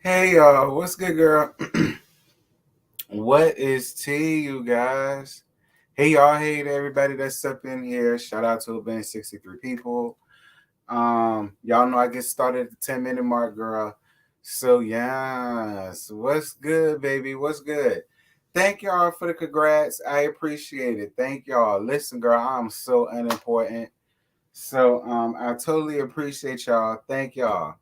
Hey y'all, what's good, girl? What is tea, you guys? Hey y'all, hey to everybody that's up in here. Shout out to event 63 people. Y'all know I get started at the 10-minute mark, girl. So yes, what's good, baby? What's good? Thank y'all for the congrats. I appreciate it. Thank y'all. Listen, girl, I'm so unimportant. So I totally appreciate y'all. Thank y'all.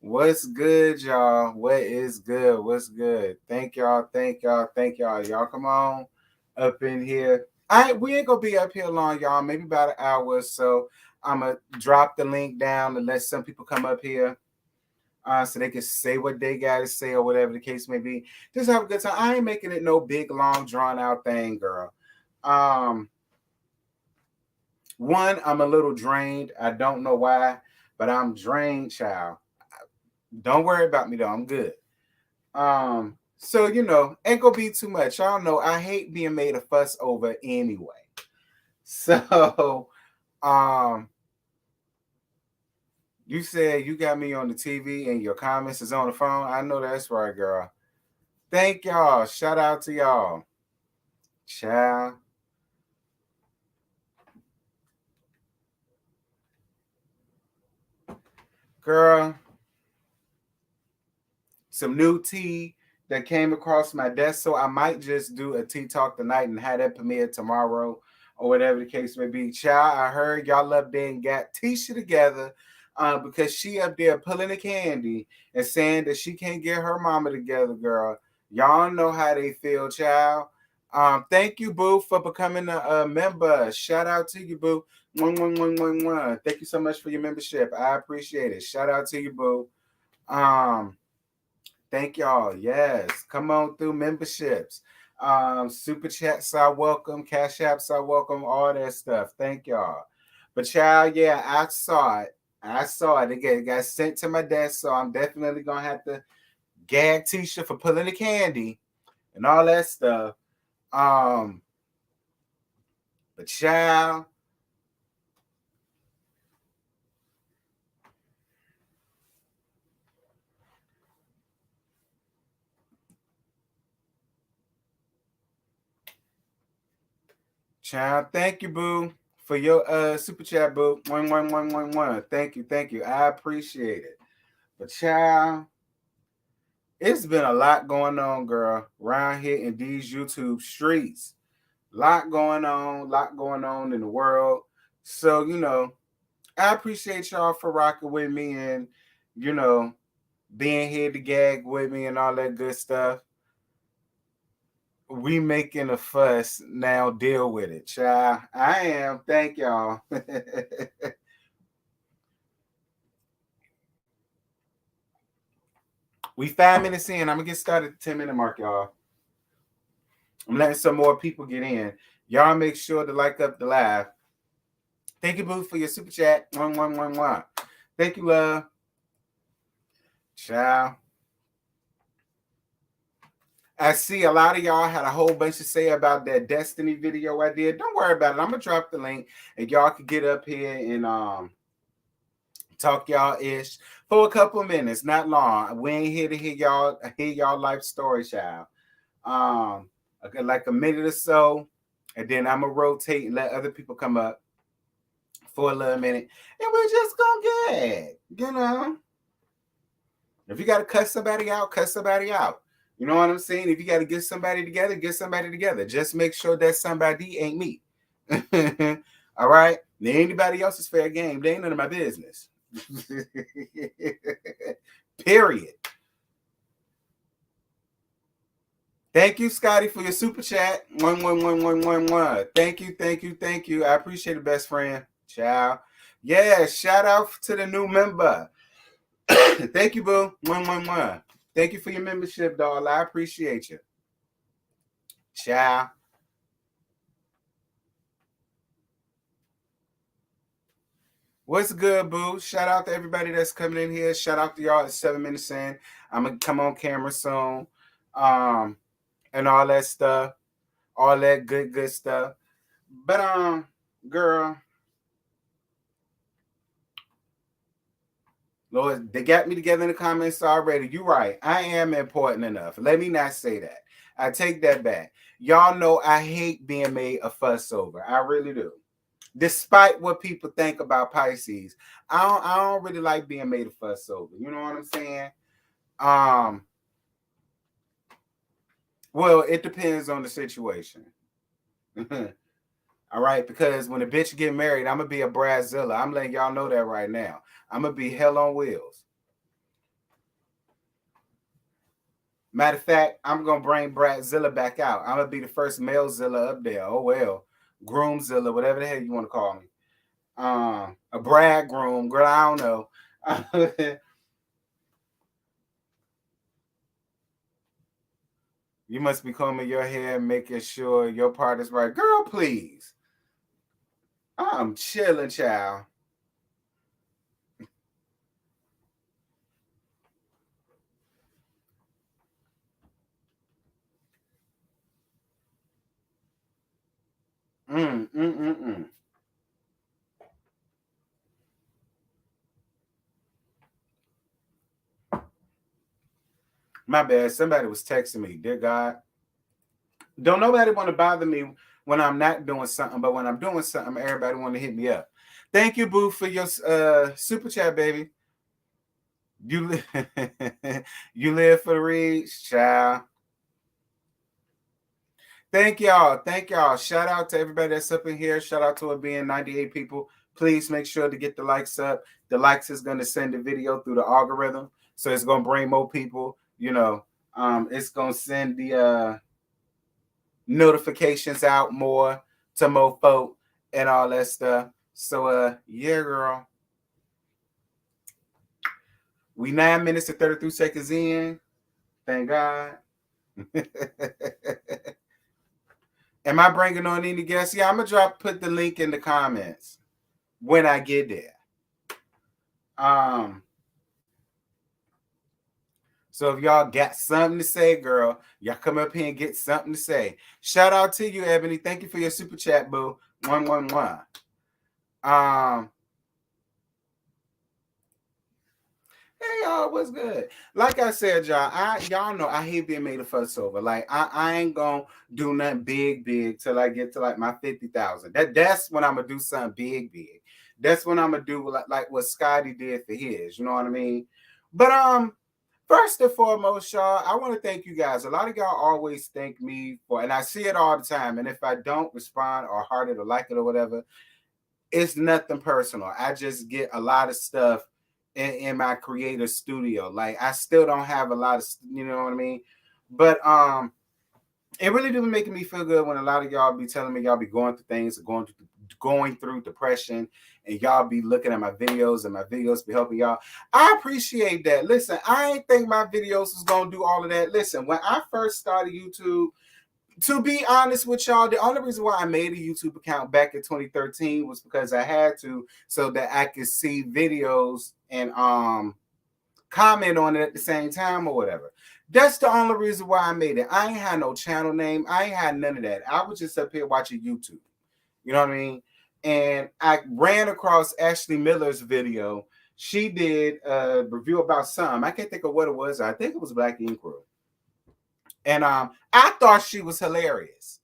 What's good, y'all? What is good? What's good? Thank y'all, thank y'all, thank y'all. Y'all come on up in here. We ain't gonna be up here long, y'all. Maybe about an hour or so. I'ma drop the link down and let some people come up here so they can say what they gotta say or whatever the case may be. Just have a good time. I ain't making it no big, long, drawn out thing, girl. Um, One, I'm a little drained. I don't know why, but I'm drained, child. Don't worry about me though. I'm good. So ain't gonna be too much. Y'all know I hate being made a fuss over anyway. So, um, you said you got me on the TV and your comments is on the phone. I know that's right, girl. Thank y'all. Shout out to y'all. Ciao. Girl, some new tea that came across my desk. So I might just do a tea talk tonight and have that premiere tomorrow or whatever the case may be. Child, I heard y'all up there and got Tisha together because she up there pulling the candy and saying that she can't get her mama together, girl. Y'all know how they feel, child. Thank you, Boo, for becoming a member. Shout out to you, Boo. Mwah, mwah, mwah, mwah, mwah. Thank you so much for your membership. I appreciate it. Shout out to you, Boo. Um, Thank y'all. Yes. Come on through memberships. Super chats are welcome. Cash apps are welcome. All that stuff. Thank y'all. But child, yeah, I saw it. I saw it. It got sent to my desk. So I'm definitely gonna have to gag Tisha for pulling the candy and all that stuff. Um, but child, child, thank you, boo, for your super chat, boo. One. Thank you, thank you. I appreciate it. But child, it's been a lot going on, girl, around here in these YouTube streets. Lot going on in the world. So, I appreciate y'all for rocking with me and, you know, being here to gag with me and all that good stuff. We making a fuss now, deal with it, child. I am. Thank y'all. We 5 minutes in. I'm gonna get started at the 10-minute mark, y'all. I'm letting some more people get in. Y'all make sure to like up the live. Thank you, Boo, for your super chat. One. Thank you, love. Ciao. I see a lot of y'all had a whole bunch to say about that Destiny video I did. Don't worry about it. I'm gonna drop the link and y'all can get up here and talk y'all ish for a couple of minutes, not long. We ain't here to hear y'all life story, child. Okay, like a minute or so, and then I'm gonna rotate and let other people come up for a little minute, and we're just gonna get. If you gotta cut somebody out, cut somebody out. You know what I'm saying? If you gotta get somebody together, get somebody together. Just make sure that somebody ain't me. All right? Now, anybody else is fair game. They ain't none of my business. Period. Thank you, Scotty, for your super chat. One. Thank you. I appreciate it, best friend. Ciao. Yeah, shout out to the new member. Thank you, boo. One. Thank you for your membership, doll. I appreciate you. Ciao. What's good, boo? Shout out to everybody that's coming in here. Shout out to y'all at 7 minutes in. I'm gonna come on camera soon. Um, and all that stuff. All that good stuff. But girl, Lord, they got me together in the comments already. You're right. I am important enough. Let me not say that. I take that back. Y'all know I hate being made a fuss over. I really do. Despite what people think about Pisces, I don't really like being made a fuss over. You know what I'm saying? Um, well, it depends on the situation. All right, because when a bitch get married, I'm gonna be a Brazilla. I'm letting y'all know that right now. I'm gonna be hell on wheels. Matter of fact, I'm gonna bring Brazilla back out. I'm gonna be the first male Zilla up there. Oh well, Groomzilla, whatever the hell you want to call me. A brag groom, girl. I don't know. You must be combing your hair, making sure your part is right, girl. Please, I'm chilling, child. Mm, mm, mm, mm. My bad. Somebody was texting me. Dear God, don't nobody want to bother me when I'm not doing something, but when I'm doing something, everybody want to hit me up. Thank you, Boo, for your super chat, baby. You you live for the reads, child. Thank y'all. Thank y'all. Shout out to everybody that's up in here. Shout out to it being 98 people. Please make sure to get the likes up. The likes is going to send the video through the algorithm. So it's going to bring more people. It's going to send the notifications out more to more folk and all that stuff. So yeah, girl. We 9 minutes and 33 seconds in. Thank God. Am I bringing on any guests? Yeah, I'm gonna put the link in the comments when I get there. Um, so if y'all got something to say, girl, y'all come up here and get something to say. Shout out to you, Ebony. Thank you for your super chat, boo. 111. Um, Hey y'all, what's good? Like I said, y'all know I hate being made a fuss over. Like I ain't gonna do nothing big till I get to like my 50,000. That's when I'm gonna do something big. That's when I'm gonna do like what Scotty did for his. You know what I mean? But first and foremost, y'all, I want to thank you guys. A lot of y'all always thank me for, and I see it all the time. And if I don't respond or heart it or like it or whatever, it's nothing personal. I just get a lot of stuff in my creative studio. Like I still don't have a lot of, you know what I mean? But it really do making me feel good when a lot of y'all be telling me y'all be going through things, going through depression, and y'all be looking at my videos and my videos be helping y'all. I appreciate that. Listen, I ain't think my videos was gonna do all of that. Listen, when I first started YouTube, to be honest with y'all, the only reason why I made a YouTube account back in 2013 was because I had to, so that I could see videos and comment on it at the same time or whatever. That's the only reason why I made it. I ain't had no channel name. I ain't had none of that. I was just up here watching YouTube. You know what I mean? And I ran across Ashley Miller's video. She did a review about some. I can't think of what it was. I think it was Black Ink Crew. And I thought she was hilarious.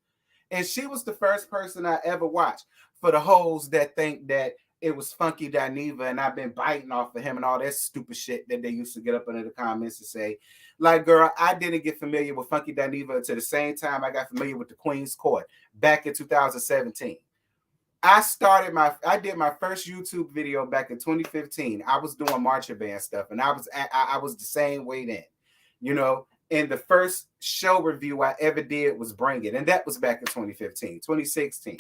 And she was the first person I ever watched for the hoes that think that it was Funky Dineva and I've been biting off of him and all that stupid shit that they used to get up under the comments and say. Like, girl, I didn't get familiar with Funky Dineva until the same time I got familiar with the Queen's Court back in 2017. I did my first YouTube video back in 2015. I was doing marching band stuff, and I was the same way then, you know. And the first show review I ever did was Bring It, and that was back in 2015, 2016.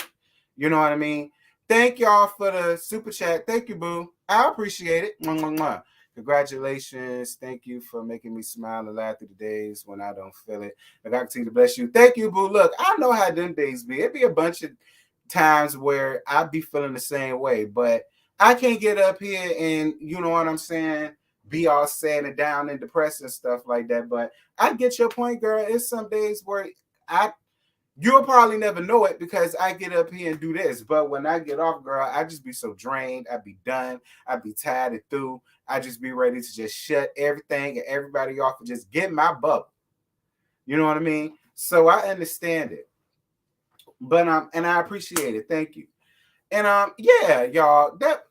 You know what I mean? Thank y'all for the super chat. Thank you, boo. I appreciate it. Mwah, mwah, mwah. Congratulations. Thank you for making me smile and laugh through the days when I don't feel it. I got to continue to bless you. Thank you, boo. Look, I know how them days be. It be a bunch of times where I be feeling the same way, but I can't get up here and, you know what I'm saying, be all sad and down and depressed and stuff like that. But I get your point, girl. It's some days where I You'll probably never know it because I get up here and do this. But when I get off, girl, I just be so drained. I be done. I be tired and through. I just be ready to just shut everything and everybody off and just get my bubble. You know what I mean? So I understand it. But and I appreciate it. Thank you. And yeah, y'all, that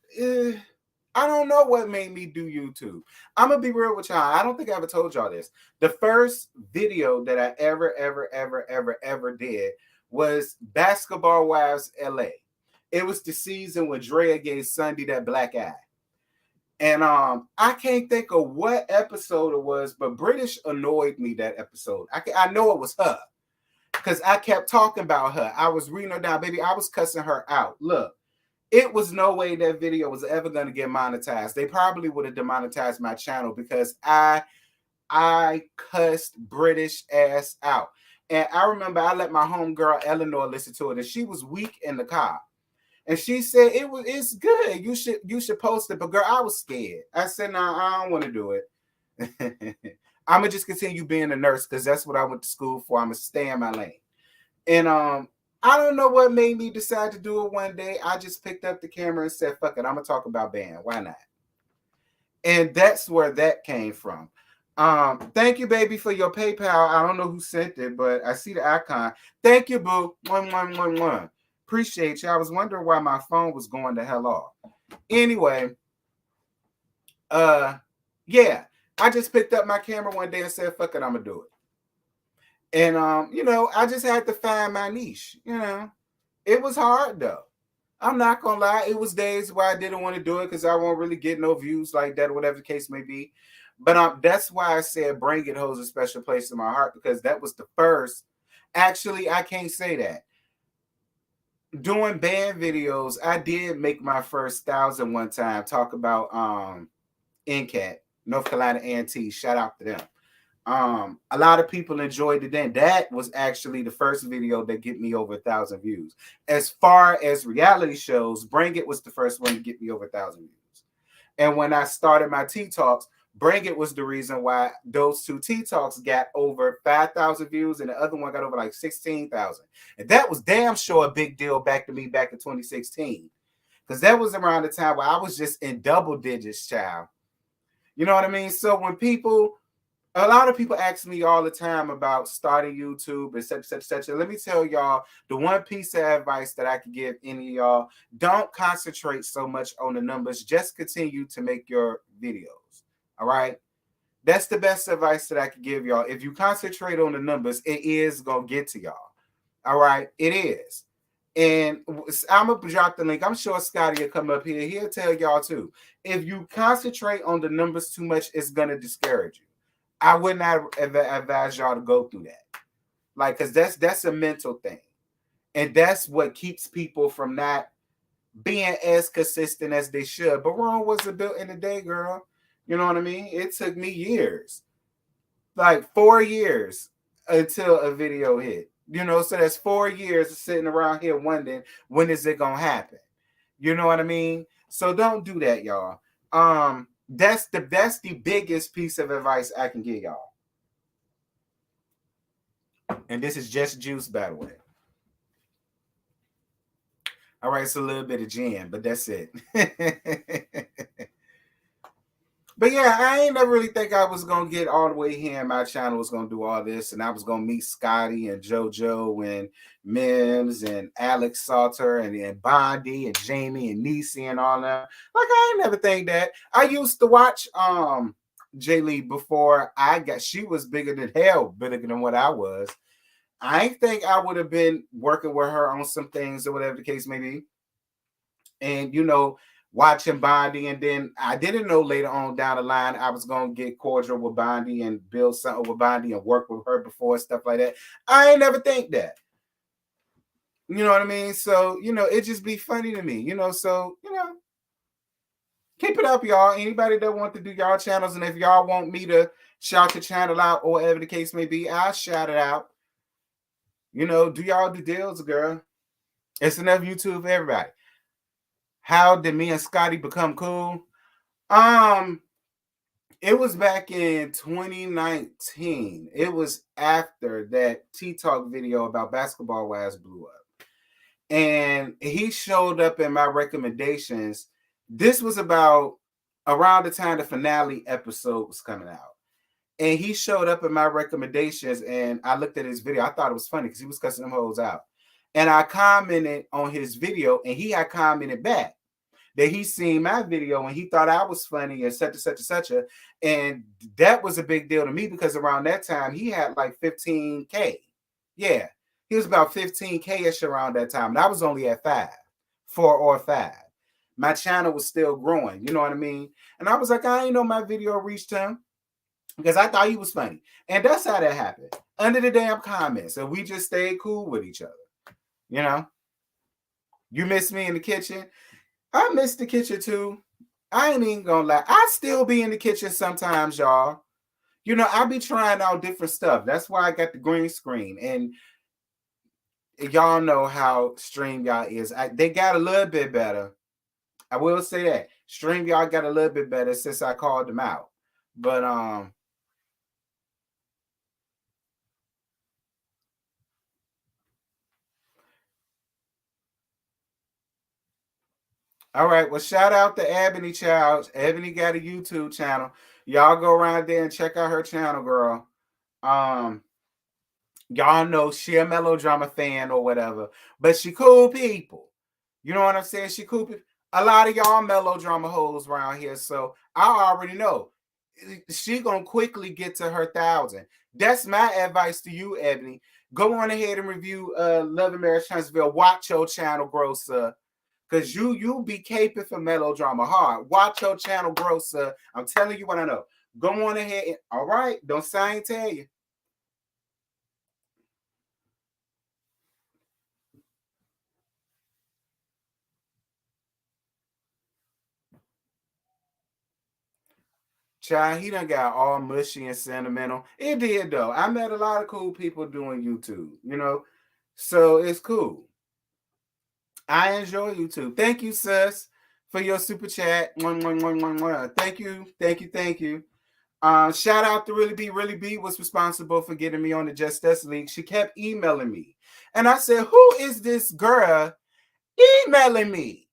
I don't know what made me do YouTube. I'm gonna be real with y'all. I don't think I ever told y'all this. The first video that I ever did was Basketball Wives LA. It was the season when Drea gave Sunday that black eye. And I can't think of what episode it was, but British annoyed me that episode. I know it was her because I kept talking about her. I was reading her down, baby. I was cussing her out. Look, it was no way that video was ever going to get monetized. They probably would have demonetized my channel because I cussed British ass out. And I remember I let my homegirl Eleanor listen to it, and she was weak in the car. And she said it's good. You should post it. But girl, I was scared. I said, no, I don't want to do it. I'm gonna just continue being a nurse because that's what I went to school for. I'm gonna stay in my lane. And I don't know what made me decide to do it one day. I just picked up the camera and said, fuck it, I'm gonna talk about band. Why not? And that's where that came from. Thank you, baby, for your PayPal. I don't know who sent it, but I see the icon. Thank you, boo. 1111. Appreciate you. I was wondering why my phone was going the hell off. Anyway, yeah, I just picked up my camera one day and said, fuck it, I'm gonna do it. And I just had to find my niche. It was hard though. I'm not gonna lie. It was days where I didn't want to do it because I won't really get no views like that or whatever the case may be. But that's why I said Bring It holds a special place in my heart because that was the first. Actually, I can't say that. Doing band videos, I did make my first 1,000 one time. Talk about NCAT, North Carolina A&T. Shout out to them. A lot of people enjoyed it then. That was actually the first video that get me over 1,000 views. As far as reality shows, Bring It was the first one to get me over 1,000 views. And when I started my Tea Talks, Bring It was the reason why those two Tea Talks got over 5,000 views and the other one got over like 16,000. And that was damn sure a big deal back to me back in 2016. Because that was around the time where I was just in double digits, child. You know what I mean? So when a lot of people ask me all the time about starting YouTube and such. Let me tell y'all the one piece of advice that I could give any of y'all: don't concentrate so much on the numbers. Just continue to make your videos. All right. That's the best advice that I could give y'all. If you concentrate on the numbers, it is going to get to y'all. All right. It is. And I'm going to drop the link. I'm sure Scotty will come up here. He'll tell y'all too. If you concentrate on the numbers too much, it's going to discourage you. I would not advise y'all to go through that. Like, because that's a mental thing. And that's what keeps people from not being as consistent as they should. But Rome wasn't built in a day, girl. You know what I mean? It took me years. Like 4 years until a video hit. So that's 4 years of sitting around here wondering when is it gonna happen. You know what I mean? So don't do that, y'all. That's the biggest piece of advice I can give y'all. And this is just juice, by the way. All right, it's a little bit of gin, but that's it. But yeah, I ain't never really think I was gonna get all the way here and my channel was gonna do all this, and I was gonna meet Scotty and JoJo and Mims and Alex Salter and Bondi and Jamie and Niecy and all that. Like I ain't never think that. I used to watch Jay Lee before she was bigger than hell, bigger than what I was. I think I would have been working with her on some things or whatever the case may be. And watching Bondi, and then I didn't know later on down the line I was gonna get cordial with Bondi and build something with Bondi and work with her before, stuff like that. I ain't never think that. You know what I mean? So, it just be funny to me, so, keep it up, y'all. Anybody that want to do y'all channels, and if y'all want me to shout your channel out or whatever the case may be, I'll shout it out. Do y'all do deals, girl. It's enough YouTube for everybody. How did me and Scotty become cool? It was back in 2019. It was after that T-Talk video about Basketball Wives blew up. And he showed up in my recommendations. This was about around the time the finale episode was coming out. And he showed up in my recommendations, and I looked at his video. I thought it was funny because he was cussing them hoes out. And I commented on his video, and he had commented back that he seen my video and he thought I was funny and such and such and such a. And that was a big deal to me because around that time he had like 15K. Yeah, he was about 15K-ish around that time. And I was only at 4 or 5. My channel was still growing, you know what I mean? And I was like, I ain't know my video reached him because I thought he was funny. And that's how that happened. Under the damn comments. And we just stayed cool with each other. You know? You miss me in the kitchen? I miss the kitchen too. I ain't even gonna lie. I still be in the kitchen sometimes, y'all. You know, I be trying out different stuff. That's why I got the green screen. And y'all know how StreamYard is. They got a little bit better. I will say that. StreamYard got a little bit better since I called them out. But all right, well, shout out to Ebony Childs. Ebony got a YouTube channel. Y'all go around there and check out her channel, girl. Y'all know she a melodrama fan or whatever, but she cool people. You know what I'm saying? She cool people. A lot of y'all melodrama hoes around here, so I already know she gonna quickly get to her 1,000. That's my advice to you, Ebony. Go on ahead and review Love and Marriage Huntsville. Watch your channel grow, sir. Cause you be caping for melodrama hard. Watch your channel grow, sir. I'm telling you what I know. Go on ahead. And, all right. Don't say I ain't tell you. Child, he done got all mushy and sentimental. It did though. I met a lot of cool people doing YouTube, you know. So it's cool. I enjoy YouTube. Thank you, sis, for your super chat. Thank you, thank you, thank you. Shout out to Really Be was responsible for getting me on the Just Us League. She kept emailing me. And I said, who is this girl emailing me?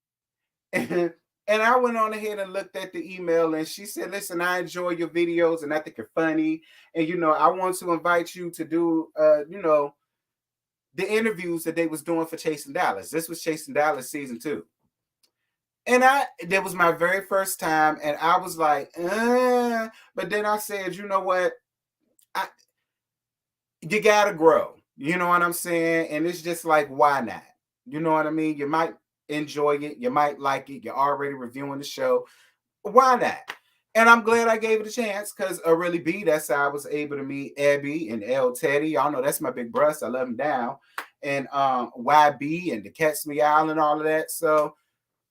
And I went on ahead and looked at the email, and she said, listen, I enjoy your videos and I think you're funny. And, you know, I want to invite you to do, you know, the interviews that they was doing for Chasing Dallas. This was Chasing Dallas season 2. And that was my very first time, and I was like, but then I said, you know what? You gotta grow. You know what I'm saying? And it's just like, why not? You know what I mean? You might enjoy it, you might like it, you're already reviewing the show. Why not? And I'm glad I gave it a chance because Really B, that's how I was able to meet Abby and L Teddy. Y'all know that's my big brother. I love him down. And YB and the Cats Meow and all of that. So,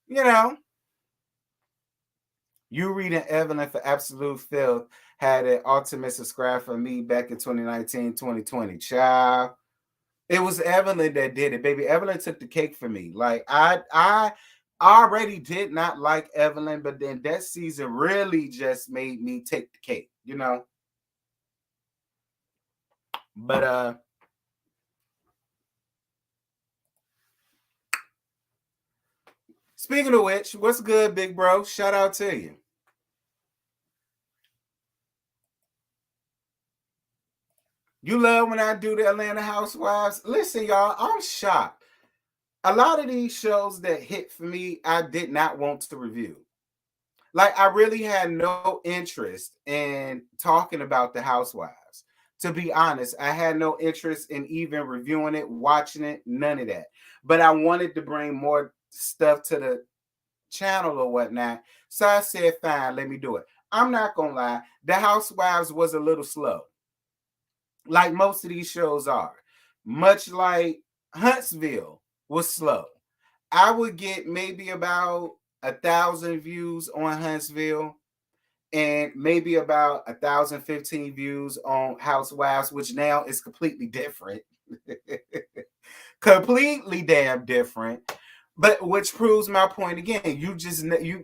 you know, you reading Evelyn for Absolute Filth had an ultimate subscribe for me back in 2019, 2020. Child. It was Evelyn that did it, baby. Evelyn took the cake for me. Like I already did not like Evelyn, but then that season really just made me take the cake, you know. But speaking of which, what's good, big bro? Shout out to you. You love when I do the Atlanta Housewives. Listen, y'all, I'm shocked. A lot of these shows that hit for me, I did not want to review. Like, I really had no interest in talking about the Housewives. To be honest, I had no interest in even reviewing it, watching it, none of that. But I wanted to bring more stuff to the channel or whatnot. So I said, fine, let me do it. I'm not going to lie. The Housewives was a little slow. Like most of these shows are. Much like Huntsville was slow. I would get maybe about 1,000 views on Huntsville and maybe about 1,015 views on Housewives, which now is completely different. Completely damn different. But which proves my point again.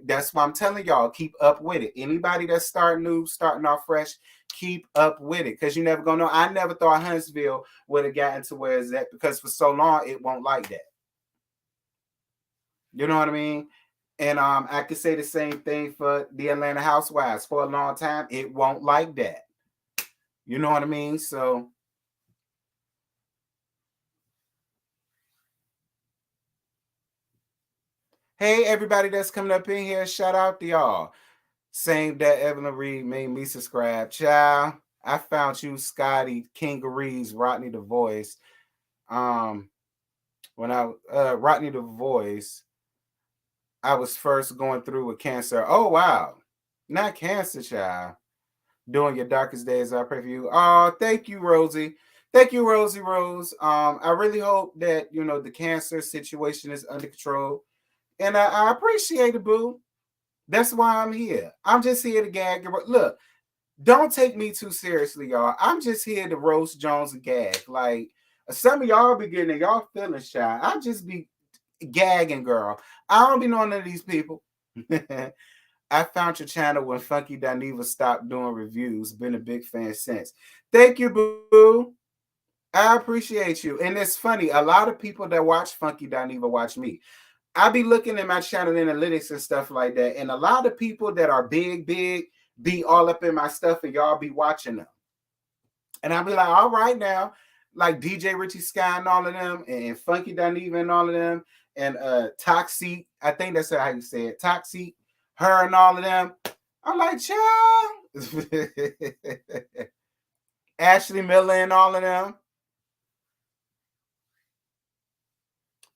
That's why I'm telling y'all, keep up with it. Anybody that's starting new, starting off fresh, keep up with it. Because you never gonna know. I never thought Huntsville would have gotten to where it's at, because for so long it won't like that. You know what I mean? And I could say the same thing for the Atlanta Housewives. For a long time, it won't like that. You know what I mean? So hey, everybody that's coming up in here, shout out to y'all. Same that Evelyn Reed made me subscribe. Child, I found you, Scotty, Kingarees, Rodney the Voice. When Rodney the Voice, I was first going through with cancer. Oh wow. Not cancer, child. During your darkest days, I pray for you. Oh, thank you, Rosie. Thank you, Rosie Rose. I really hope that the cancer situation is under control. And I appreciate it, boo. That's why I'm here. I'm just here to gag. Look, don't take me too seriously, y'all. I'm just here to roast Jones and gag. Like, some of y'all be getting y'all feeling shy. I just be gagging, girl. I don't be knowing none of these people. I found your channel when Funky Dineva stopped doing reviews. Been a big fan since. Thank you, boo. I appreciate you. And it's funny, a lot of people that watch Funky Dineva watch me. I be looking at my channel analytics and stuff like that. And a lot of people that are big, be all up in my stuff, and y'all be watching them. And I'll be like, all right now, like DJ Richie Sky and all of them, and Funky Dineva and all of them, and Toxic, I think that's how you say it, Toxic, her and all of them. I'm like, child. Ashley Miller and all of them.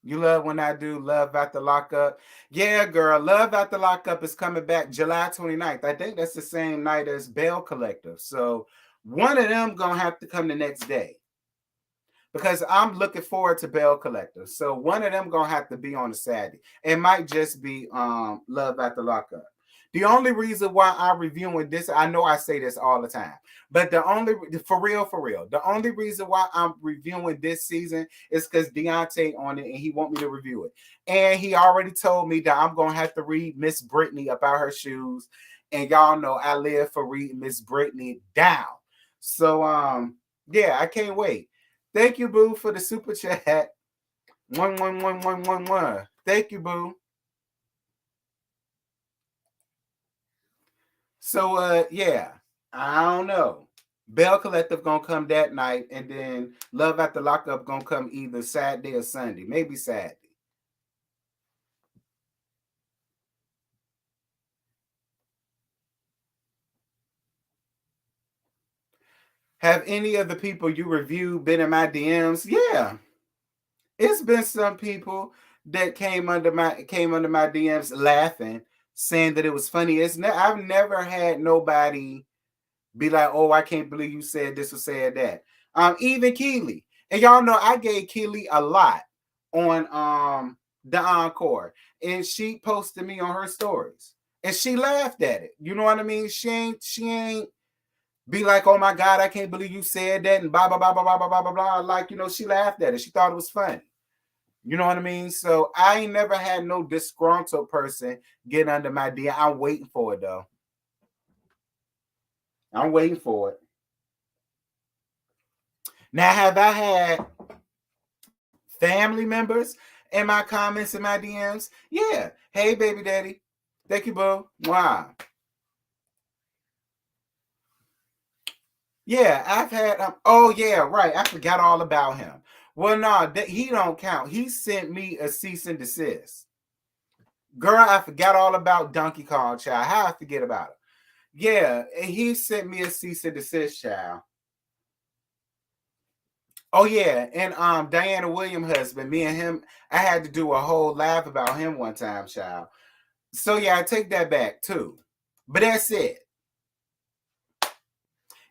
You love when I do Love After Lockup. Yeah, girl, Love After Lockup is coming back July 29th. I think that's the same night as Bell Collective. So one of them gonna have to come the next day, because I'm looking forward to Bell Collective. So one of them gonna have to be on a Saturday. It might just be Love After Lockup. The only reason why I'm reviewing this, I know I say this all the time, but for real, the only reason why I'm reviewing this season is because Deontay on it, and he want me to review it. And he already told me that I'm gonna have to read Miss Brittany about her shoes. And y'all know I live for reading Miss Brittany down. So yeah, I can't wait. Thank you, boo, for the super chat. 11111. Thank you, boo. So yeah, I don't know. Bell Collective gonna come that night, and then Love After Lockup gonna come either Saturday or Sunday, maybe Saturday. Have any of the people you reviewed been in my DMs? Yeah, it's been some people that came under my DMs laughing, saying that it was funny. I've never had nobody be like, oh, I can't believe you said this or said that. Even Keely. And y'all know I gave Keely a lot on the encore. And she posted me on her stories. And she laughed at it. You know what I mean? She ain't be like, oh my God, I can't believe you said that, and blah blah blah blah blah blah blah blah. Like, she laughed at it. She thought it was funny. You know what I mean? So I ain't never had no disgruntled person get under my DM. I'm waiting for it though. I'm waiting for it. Now, have I had family members in my comments in my DMs? Yeah. Hey, baby daddy. Thank you, boo. Wow. Yeah, I've had. Oh yeah, right. I forgot all about him. Well, no, he don't count. He sent me a cease and desist. Girl, I forgot all about Donkey Kong, child. How I forget about it? Yeah, he sent me a cease and desist, child. Oh yeah, and Diana Williams' husband, me and him, I had to do a whole laugh about him one time, child. So yeah, I take that back too. But that's it.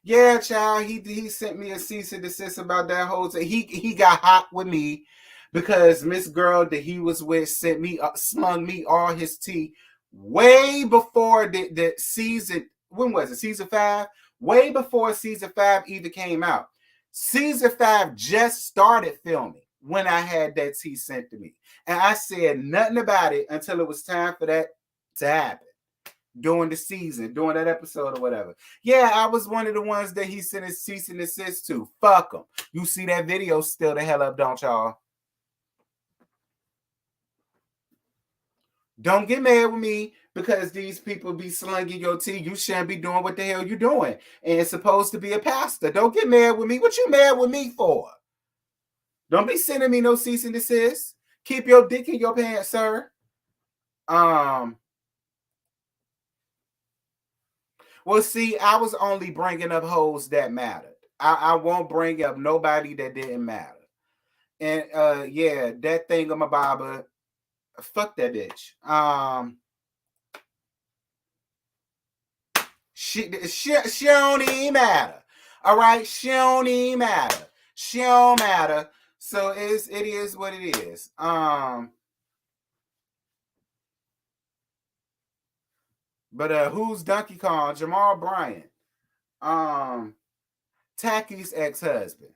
Yeah, child, he sent me a cease and desist about that whole thing. He got hot with me because Miss Girl that he was with sent me slung me all his tea way before the season. When was it? Season 5? Way before season 5 even came out. Season 5 just started filming when I had that tea sent to me. And I said nothing about it until it was time for that to happen. During the season, during that episode or whatever. Yeah, I was one of the ones that he sent his cease and desist to. Fuck him. You see that video still the hell up, don't y'all? Don't get mad with me because these people be slinging your tea. You shouldn't be doing what the hell you doing. And it's supposed to be a pastor. Don't get mad with me. What you mad with me for? Don't be sending me no cease and desist. Keep your dick in your pants, sir. Well, see, I was only bringing up hoes that mattered. I won't bring up nobody that didn't matter. And yeah, that thing of my baba, fuck that bitch. She don't even matter. All right, she don't even matter. She don't matter. So it is what it is. But who's Donkey Kong? Jamal Bryant. Tacky's ex-husband.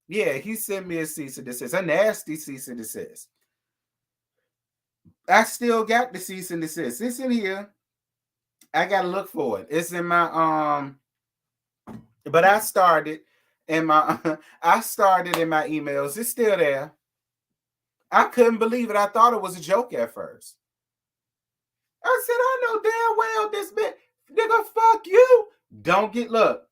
Yeah, he sent me a cease and desist. A nasty cease and desist. I still got the cease and desist. It's in here. I gotta look for it. It's in my but I started in my emails. It's still there. I couldn't believe it. I thought it was a joke at first. I said, I know damn well this bitch, nigga, fuck you. Don't get, look,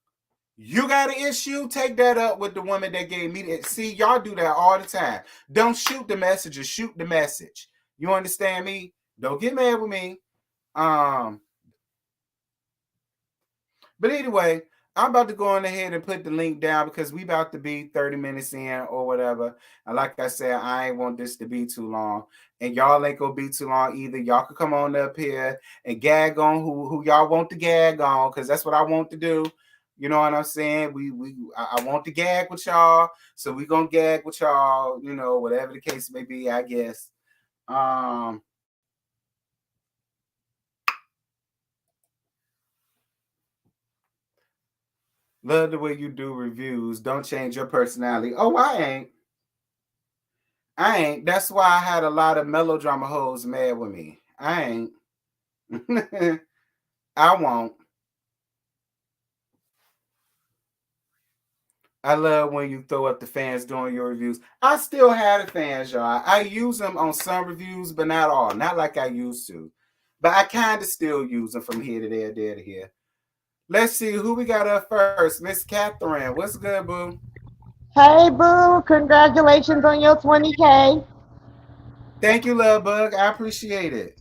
you got an issue, take that up with the woman that gave me it. See, y'all do that all the time. Don't shoot the messenger, shoot the message. You understand me? Don't get mad with me. But anyway, I'm about to go on ahead and put the link down because we about to be 30 minutes in or whatever. And like I said, I ain't want this to be too long. And y'all ain't gonna be too long either. Y'all could come on up here and gag on who y'all want to gag on, because that's what I want to do. You know what I'm saying? I want to gag with y'all, so we gonna gag with y'all, you know, whatever the case may be, I guess. Love the way you do reviews. Don't change your personality. Oh, I ain't. That's why I had a lot of melodrama hoes mad with me. I ain't. I won't. I love when you throw up the fans doing your reviews. I still have the fans, y'all. I use them on some reviews, but not all. Not like I used to. But I kind of still use them from here to there to here. Let's see who we got up first. Miss Catherine. What's good, boo? Hey, boo. Congratulations on your 20K. Thank you, Love Bug. I appreciate it.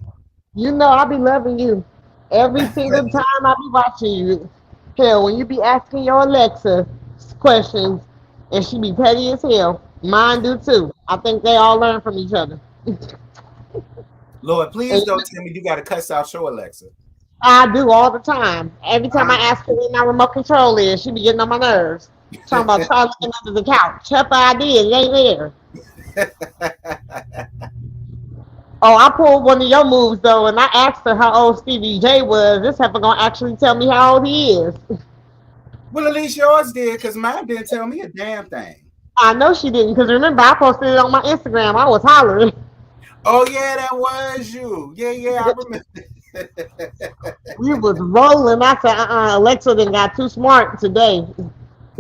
You know I be loving you. Every single time I be watching you. Hell, when you be asking your Alexa questions and she be petty as hell, mine do too. I think they all learn from each other. Lord, And please don't tell me you got to cuss out your Alexa. I do all the time. Every time I Uh, ask her where my remote control is, she be getting on my nerves. Talking about try looking under the couch. Help I did, it ain't there. Oh, I pulled one of your moves though, and I asked her how old Stevie J was. This heifer gonna actually tell me how old he is. well, at least yours did, because mine didn't tell me a damn thing. I know she didn't, because remember I posted it on my Instagram. I was hollering. Oh, yeah, that was you. Yeah, I remember. We was rolling. I said, Alexa done got too smart today.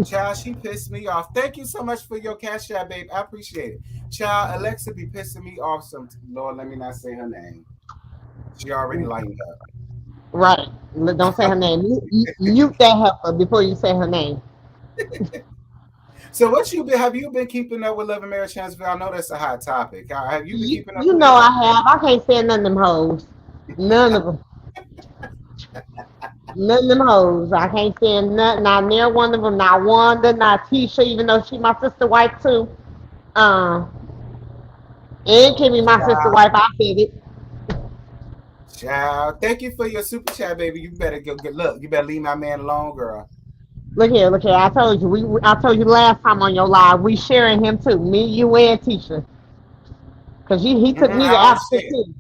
Child, she pissed me off. Thank you so much for your cash out, babe. I appreciate it. Child, Alexa be pissing me off some. Lord, let me not say her name. She already lightened Right. Don't say her name. Mute that heifer before you say her name. up. So, what you been? Have you been keeping up with Love and Marriage Chancellor? I know that's a hot topic. Have you been keeping up You with know it? I have. I can't stand none of them hoes. None of them. None of them hoes. I can't stand none. Not near one of them. Not Wanda. Not Tisha. Even though she my sister wife too. Um, and Kimmy my sister Child, wife. I said it. child. Thank you for your super chat, baby. You better go get look. You better leave my man alone, girl. Look here, look here. I told you. I told you last time on your live. We sharing him too. Me, you, and Tisha. Cause he took me to I don't Africa share. too.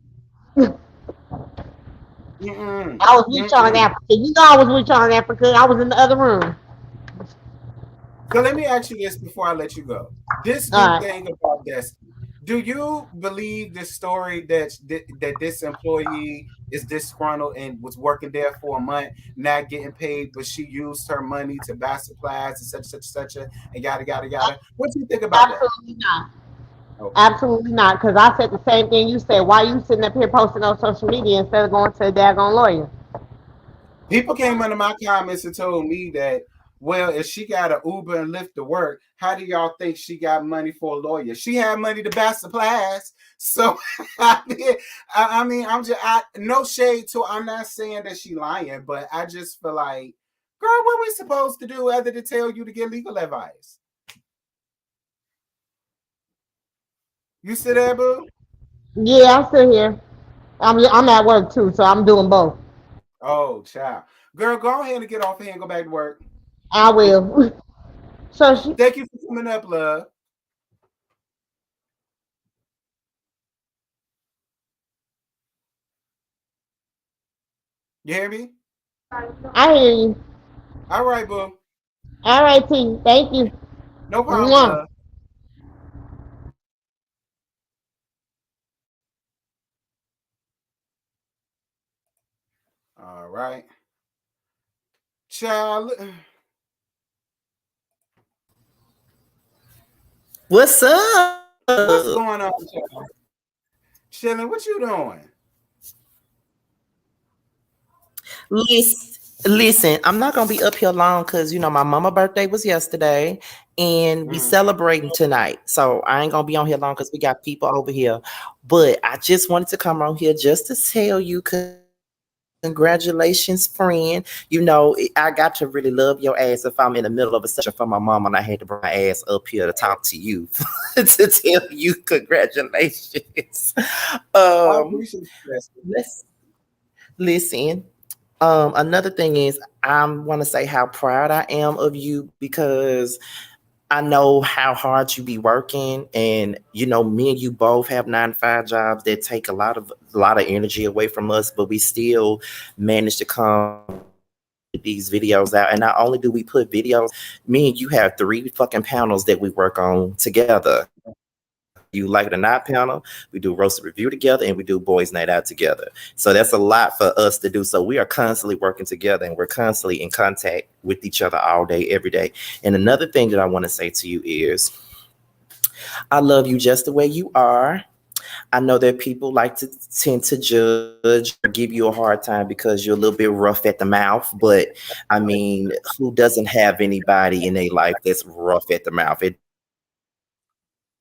Mm-mm. I was with y'all in Mm-mm. Africa. You know I was with y'all in Africa. I was in the other room. So let me ask you this before I let you go. This All new right. thing about Destiny. Do you believe this story that this employee is disgruntled and was working there for a month, not getting paid, but she used her money to buy supplies and such and yada yada yada? What do you think about that? Absolutely not. Okay. Absolutely not. Because I said the same thing you said. Why you sitting up here posting on social media instead of going to a daggone lawyer? People came under my comments and told me that, well, if she got an Uber and Lyft to work, how do y'all think she got money for a lawyer? She had money to buy supplies. So I mean, no shade to. I'm not saying that she lying, but I just feel like, girl, what we supposed to do other than tell you to get legal advice? You sit there, boo. Yeah, I'm still here. I'm at work too, so I'm doing both. Oh, child, girl, go ahead and get off here and go back to work. I will. So she, Thank you for coming up, love. You hear me? I hear you. All right, boo. All right, T. Thank you. No problem, Mwah. love. All right. Child, What's up? what's going on, child? Chilling, what you doing? Listen, I'm not gonna be up here long because my mama birthday was yesterday, and we Mm. celebrating tonight. So I ain't gonna be on here long because we got people over here. But I just wanted to come on here just to tell you congratulations, friend. I got to really love your ass if I'm in the middle of a celebration for my mom and I had to bring my ass up here to talk to you to tell you congratulations. I Um, appreciate you. let's listen. Another thing is I want to say how proud I am of you because I know how hard you be working, and me and you both have 9 to 5 jobs that take a lot of energy away from us, but we still manage to come with these videos out. And not only do we put videos, me and you have 3 fucking panels that we work on together. You like it or not panel, we do roasted review together, and we do boys night out together. So that's a lot for us to do. So we are constantly working together, and we're constantly in contact with each other all day, every day. And another thing that I want to say to you is I love you just the way you are. I know that people like to tend to judge or give you a hard time because you're a little bit rough at the mouth. But I mean, who doesn't have anybody in their life that's rough at the mouth? It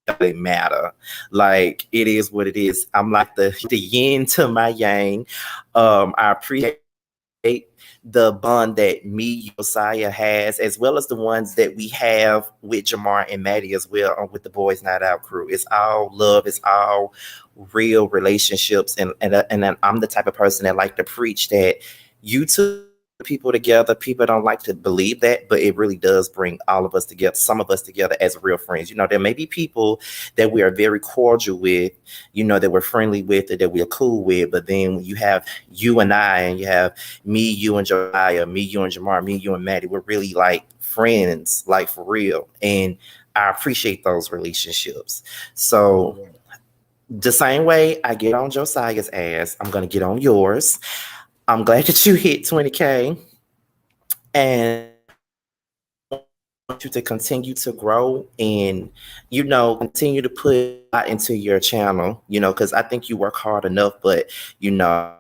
doesn't really matter. Like, it is what it is. I'm like the yin to my yang. I appreciate the bond that me, you, and Josiah has, as well as the ones that we have with Jamar and Maddie as well, with the Boys Night Out crew. It's all love. It's all real relationships, and I'm the type of person that like to preach that you two bring people together. People don't like to believe that, but it really does bring all of us together, some of us together as real friends. There may be people that we are very cordial with, that we're friendly with, or that we're cool with, but then when you have you and I, and you have me, you and Josiah, me, you and Jamar, me, you and Maddie, we're really like friends, like for real. And I appreciate those relationships. So Yeah. the same way I get on Josiah's ass, I'm gonna get on yours. I'm glad that you hit 20K, and I want you to continue to grow and continue to put a lot into your channel, because I think you work hard enough, but I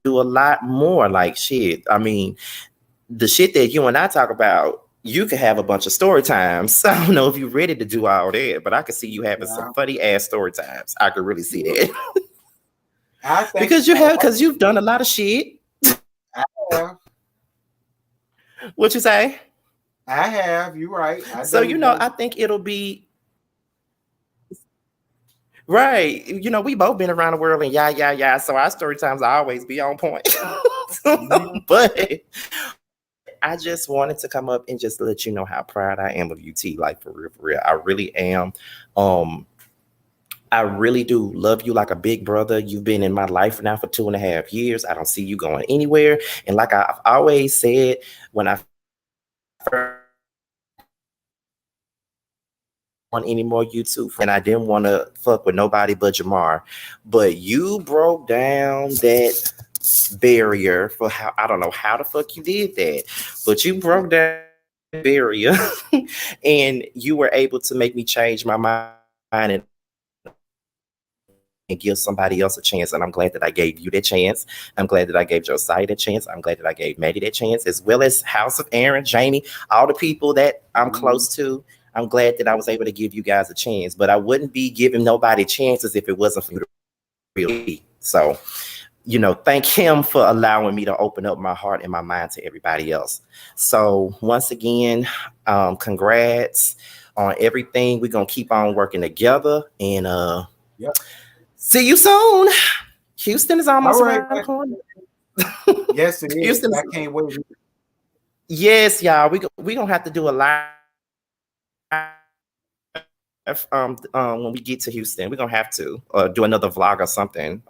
do a lot more. Like, shit, I mean, the shit that you and I talk about, you could have a bunch of story times. I don't know if you're ready to do all that, but I could see you having some Yeah. funny ass story times. I could really see that. I think because you've done a lot of shit. I have. What you say? I have. You're right. I So done done. I think it'll be right. We both been around the world, and yeah, yeah, yeah. So our story times always be on point. Mhm. But I just wanted to come up and just let you know how proud I am of you, T. Like, for real, for real. I really am. Um, I really do love you like a big brother. You've been in my life now for 2.5 years. I don't see you going anywhere. And like I've always said, when I on any more YouTube, and I didn't want to fuck with nobody but Jamar. But you broke down that barrier for how I don't know how the fuck you did that, but you broke down that barrier and you were able to make me change my mind and give somebody else a chance. And I'm glad that I gave you that chance. I'm glad that I gave Josiah that chance. I'm glad that I gave Maddie that chance, as well as House of Aaron, Jamie, all the people that I'm close to. I'm glad that I was able to give you guys a chance, but I wouldn't be giving nobody chances if it wasn't for you to really. So, thank him for allowing me to open up my heart and my mind to everybody else. So once again, congrats on everything. We're going to keep on working together and Yep. see you soon. Houston is almost All right, around the corner. Yes, it is. Houston I can't wait. Yes, y'all. We gonna have to do a live when we get to Houston. We're gonna have to do another vlog or something.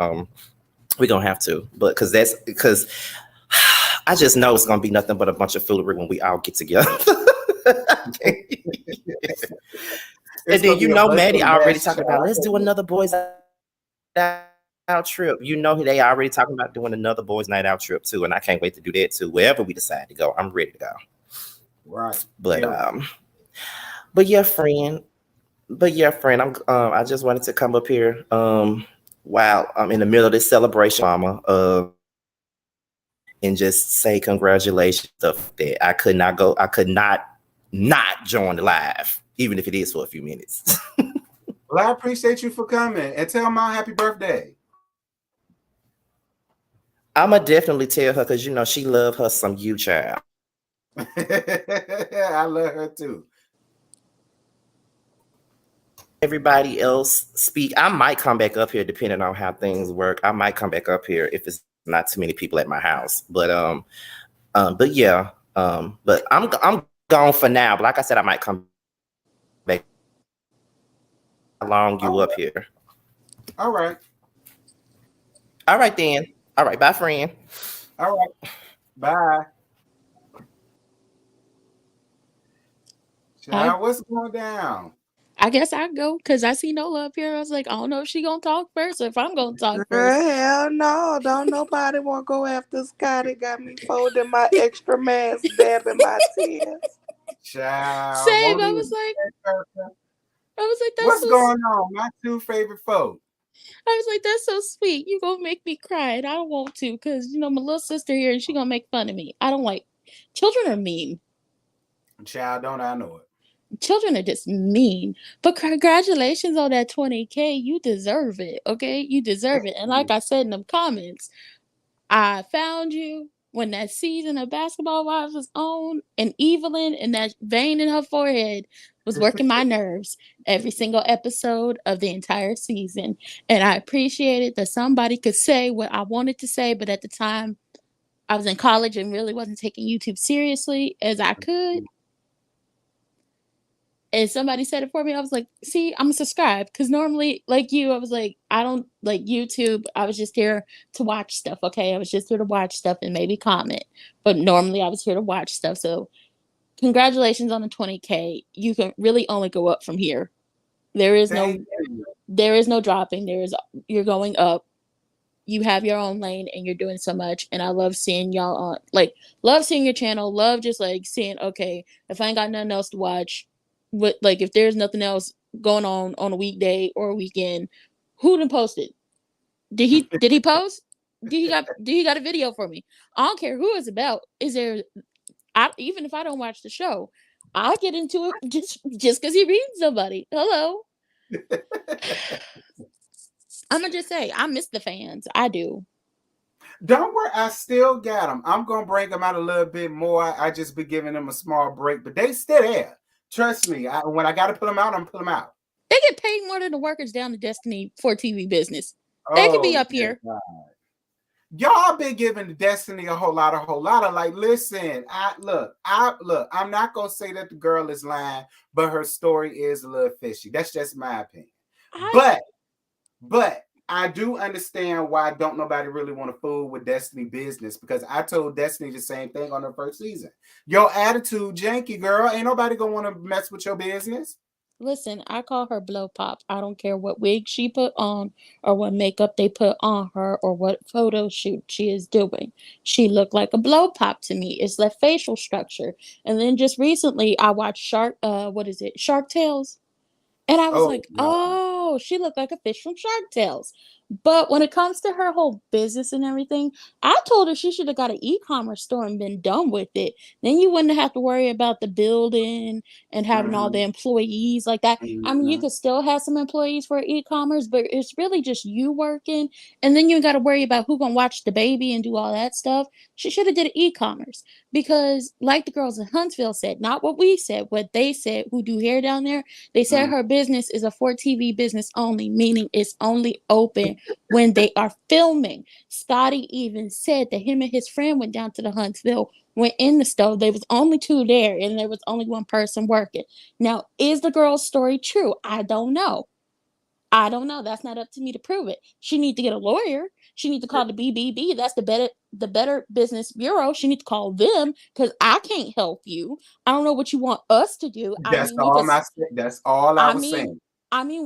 We're gonna have to, but because I just know it's gonna be nothing but a bunch of foolery when we all get together. And then Maddie already talking about let's do another boys out trip. They already talking about doing another boys night out trip too, and I can't wait to do that too. Wherever we decide to go, I'm ready to go. Right. But yeah, friend. I'm I just wanted to come up here while I'm in the middle of this celebration, mama, and just say congratulations stuff that I could not join the live, even if it is for a few minutes. Well, I appreciate you for coming and tell Mom happy birthday. I'ma definitely tell her because she love her some you child. I love her too. Everybody else speak. I might come back up here depending on how things work. I might come back up here if it's not too many people at my house. But yeah. But I'm gone for now. But like I said, I might come back. How long you up here? All right. All right then. All right, bye, friend. All right. Bye. Child, what's going down? I guess I go because I see Nola up here. I was like, I don't know if she gonna talk first or if I'm gonna talk Girl, first. hell no. Don't nobody want to go after Scotty. Got me folding my extra mask, dabbing my tears. Child, Same. won't I even was like, that's what's so. going on? My two favorite folks. I was like, that's so sweet. You gonna make me cry, and I don't want to because my little sister here, and she gonna make fun of me. I don't like. Children are mean. Child, don't I know it? Children are just mean. But congratulations on that 20K. You deserve it. Okay, you deserve it. And like I said in the comments, I found you when that season of Basketball Wives was on, and Evelyn and that vein in her forehead was working my nerves every single episode of the entire season. And I appreciated that somebody could say what I wanted to say, but at the time I was in college and really wasn't taking YouTube seriously as I could. And somebody said it for me. I was like, see, I'm subscribed. Because normally, like you, I was like, I don't like YouTube. I was just here to watch stuff, okay? I was just here to watch stuff and maybe comment. But normally I was here to watch stuff. So congratulations on the 20K. You can really only go up from here. There is no dropping. You're going up. You have your own lane and you're doing so much. And I love seeing y'all on, love seeing your channel. Love just seeing, okay, if I ain't got nothing else to watch, if there's nothing else going on a weekday or a weekend, who done posted? Did he post? Did he got a video for me? I don't care who it's about. Even if I don't watch the show, I'll get into it just because he reads somebody. Hello. I'm gonna just say I miss the fans. I do. Don't worry, I still got them. I'm gonna bring them out a little bit more. I just be giving them a small break, but they still there. Trust me. When I got to put them out, I'm put them out. They get paid more than the workers down to Destiny for TV business. They can be up here. God. Y'all been giving Destiny a whole lot of listen, I'm not gonna say that the girl is lying, but her story is a little fishy. That's just my opinion. But I do understand why don't nobody really want to fool with Destiny business because I told Destiny the same thing on her first season. Your attitude janky, girl. Ain't nobody gonna want to mess with your business. Listen, I call her blow pop. I don't care what wig she put on or what makeup they put on her or what photo shoot she is doing. She looked like a blow pop to me. It's that facial structure. And then just recently I watched what is it? Shark Tales. And I was Oh like, no. oh, she looked like a fish from Shark Tales. But when it comes to her whole business and everything, I told her she should have got an e-commerce store and been done with it. Then you wouldn't have to worry about the building and having all Mm-hmm, the employees like that. I mean, you mm-hmm. could still have some employees for e-commerce, but it's really just you working. And then you got to worry about who gonna watch the baby and do all that stuff. She should have did an e-commerce because, like the girls in Huntsville said, not what we said, what they said, who do hair down there. They said Mm. her business is a for TV business only, meaning it's only open when they are filming. Scotty even said that him and his friend went down to the Huntsville, went in the stove. There was only two there, and there was only one person working. Now, is the girl's story true? I don't know. I don't know. That's not up to me to prove it. She need to get a lawyer. She need to call the BBB. That's the Better Business Bureau. She need to call them because I can't help you. I don't know what you want us to do. I That's mean, we all could my. That's all I I was mean, saying.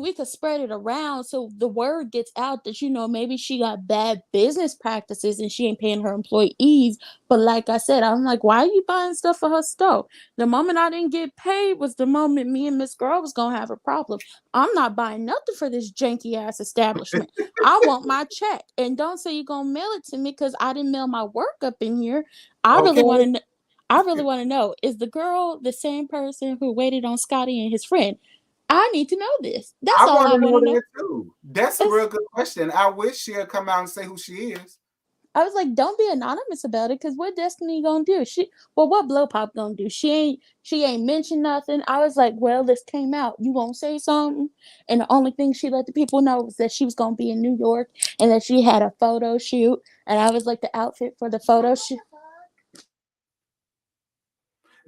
we could spread it around so the word gets out that maybe she got bad business practices and she ain't paying her employees. But like I said, I'm like, why are you buying stuff for her stove? The moment I didn't get paid was the moment me and Miss Girl was gonna have a problem. I'm not buying nothing for this janky ass establishment. I want my check, and don't say you're gonna mail it to me because I didn't mail my work up in here. I really Okay, want to. I really want to know, is the girl the same person who waited on Scotty and his friend? I need to know this. That's I all want I to want know to know. that too. That's a It's, real good question. I wish she'd come out and say who she is. I was like, don't be anonymous about it, cause what Destiny gonna do? What Blow Pop gonna do? She ain't mentioned nothing. I was like, well, this came out. You won't say something? And the only thing she let the people know was that she was gonna be in New York and that she had a photo shoot. And I was like, the outfit for the photo shoot.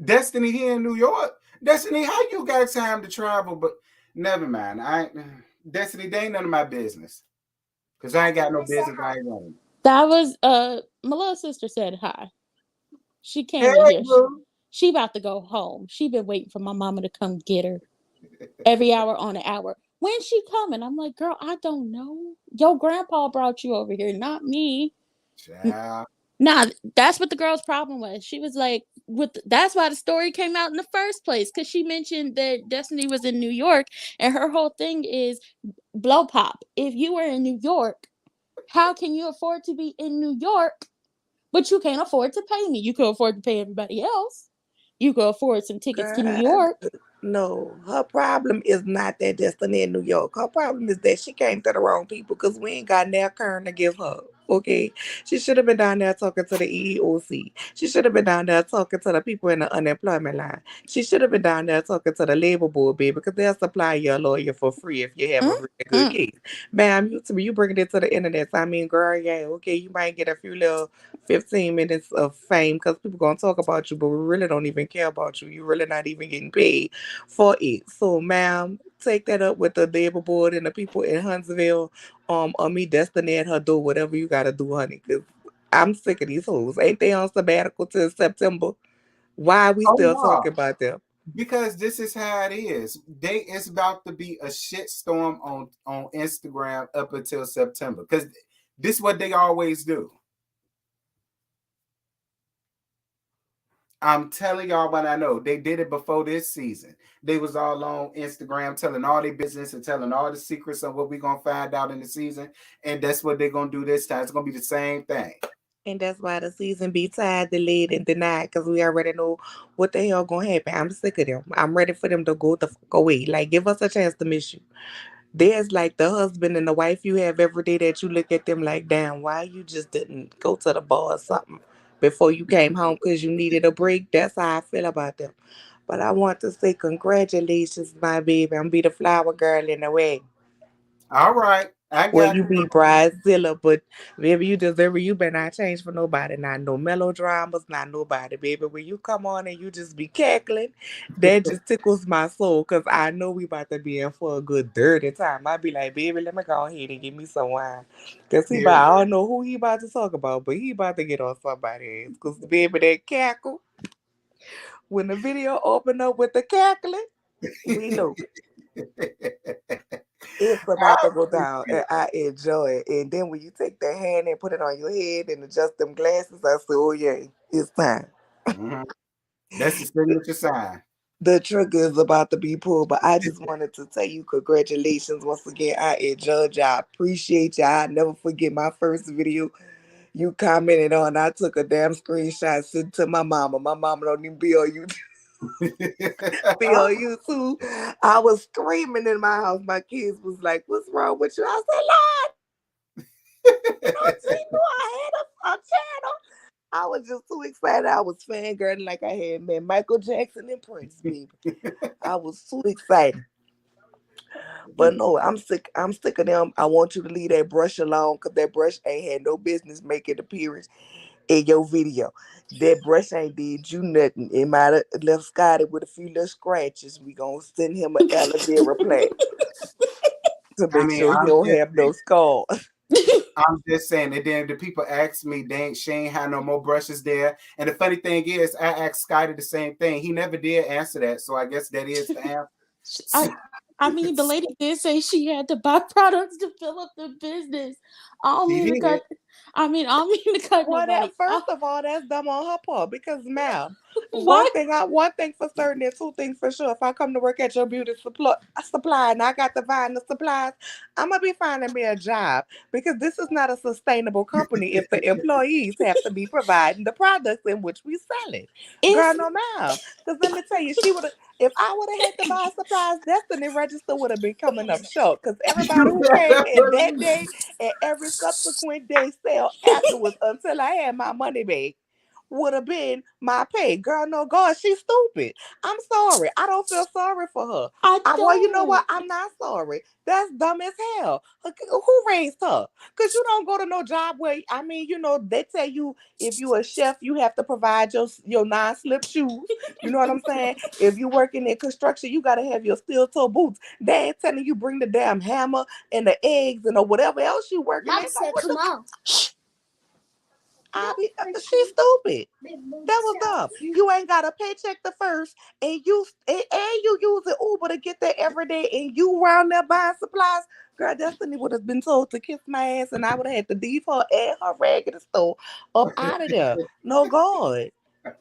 Destiny here in New York. Destiny, how you got time to travel? But never mind. Destiny, they ain't none of my business. Cause I ain't got no business. I ain't running. That was my little sister said hi. She Hey, came in here. She, boo. she about to go home. She been waiting for my mama to come get her every hour on an hour. When she coming? I'm like, girl, I don't know. Your grandpa brought you over here, not me. Child. Nah, that's what the girl's problem was. She was like, that's why the story came out in the first place, because she mentioned that Destiny was in New York, and her whole thing is blow pop. If you were in New York, how can you afford to be in New York, but you can't afford to pay me? You could afford to pay everybody else. You could afford some tickets to New God, York. no. Her problem is not that Destiny in New York. Her problem is that she came to the wrong people because we ain't got nail current to give her. Okay, she should have been down there talking to the EEOC. She should have been down there talking to the people in the unemployment line. She should have been down there talking to the labor board, baby, because they'll supply your lawyer for free if you have a really good Mm-mm. case. Ma'am, you bringing it to the internet. So, I mean, girl, yeah, okay, you might get a few little 15 minutes of fame because people gonna talk about you, but we really don't even care about you. You're really not even getting paid for it. So, ma'am, take that up with the labor board and the people in Huntsville. Or me, Destiny at her door, whatever you gotta do, honey. Cause I'm sick of these hoes. Ain't they on sabbatical till September? Why are we Oh still no. talking about them? Because this is how it is. It's about to be a shit storm on Instagram up until September. Because this is what they always do. I'm telling y'all what I know. They did it before this season. They was all on Instagram telling all their business and telling all the secrets of what we're gonna find out in the season. And that's what they're gonna do this time. It's gonna be the same thing. And that's why the season be tied, delayed, and denied, because we already know what the hell gonna happen. I'm sick of them. I'm ready for them to go the fuck away. Like, give us a chance to miss you. There's like the husband and the wife you have every day that you look at them like, damn, why you just didn't go to the bar or something before you came home because you needed a break? That's how I feel about them. But I want to say congratulations, my baby. I'm be the flower girl in the way. All right. I Well, got you be bridezilla, but baby, you deserve it. You better not change for nobody. Not no melodramas, not nobody, baby. When you come on and you just be cackling, that just tickles my soul because I know we about to be in for a good dirty time. I be like, baby, let me go ahead and give me some wine. Because period. I don't know who he about to talk about, but he about to get on somebody's ass. Because, baby, that cackle, when the video open up with the cackling, we know it's about to go down, and I enjoy it. And then when you take that hand and put it on your head and adjust them glasses, I say, "Oh yeah, it's time." Mhm. That's the signature sign. The trigger is about to be pulled, but I just wanted to tell you congratulations once again. I enjoyed you. I appreciate you. I never forget my first video you commented on. I took a damn screenshot, sent to my mama. My mama don't even be on YouTube. Be on YouTube. I was screaming in my house. My kids was like, "What's wrong with you?" I said, "Lord, she knew I had a channel." I was just too excited. I was fangirling like I had met Michael Jackson and Prince, baby. I was too excited. But no, I'm sick. I'm sick of them. I want you to leave that brush alone because that brush ain't had no business making appearance in your video. That brush ain't did you nothing. It might have left Scotty with a few little scratches. We gonna send him an aloe vera plant to I make mean, sure he don't have no scars. I'm just saying. And then the people ask me, they ain't, she ain't had no more brushes there. And the funny thing is, I asked Scotty the same thing. He never did answer that. So I guess that is the I answer. I mean, the lady did say she had to buy products to fill up the business. I don't She mean to did. cut. I mean, I don't mean to cut Well, that nobody. first of all, that's dumb on her part because, ma'am, Why? one thing for certain and two things for sure. If I come to work at your beauty supply and I got to find the supplies, I'm gonna be finding me a job because this is not a sustainable company if the employees have to be providing the products in which we sell it. Girl, If no, ma'am. Because let me tell you, she would have. If I would have had to buy supplies, Destiny Register would have been coming up short because everybody who came in that day and every subsequent day sale afterwards until I had my money back would have been my pay. Girl, no, God, she's stupid. I'm sorry. I don't feel sorry for her. I Well, you know don't, what? I'm not sorry. That's dumb as hell. Who raised her? Because you don't go to no job where, I mean, they tell you if you a chef, you have to provide your non-slip shoes. You know what I'm saying? If you working in construction, you got to have your steel toe boots. They ain't telling you bring the damn hammer and the eggs and or whatever else you working in. Mom Like, said, what "Come the? on." She's stupid. That was dumb. You ain't got a paycheck the first, and you using Uber to get there every day, and you around there buying supplies. Girl, Destiny would have been told to kiss my ass, and I would have had to leave her and her raggedy store up out of there. No God.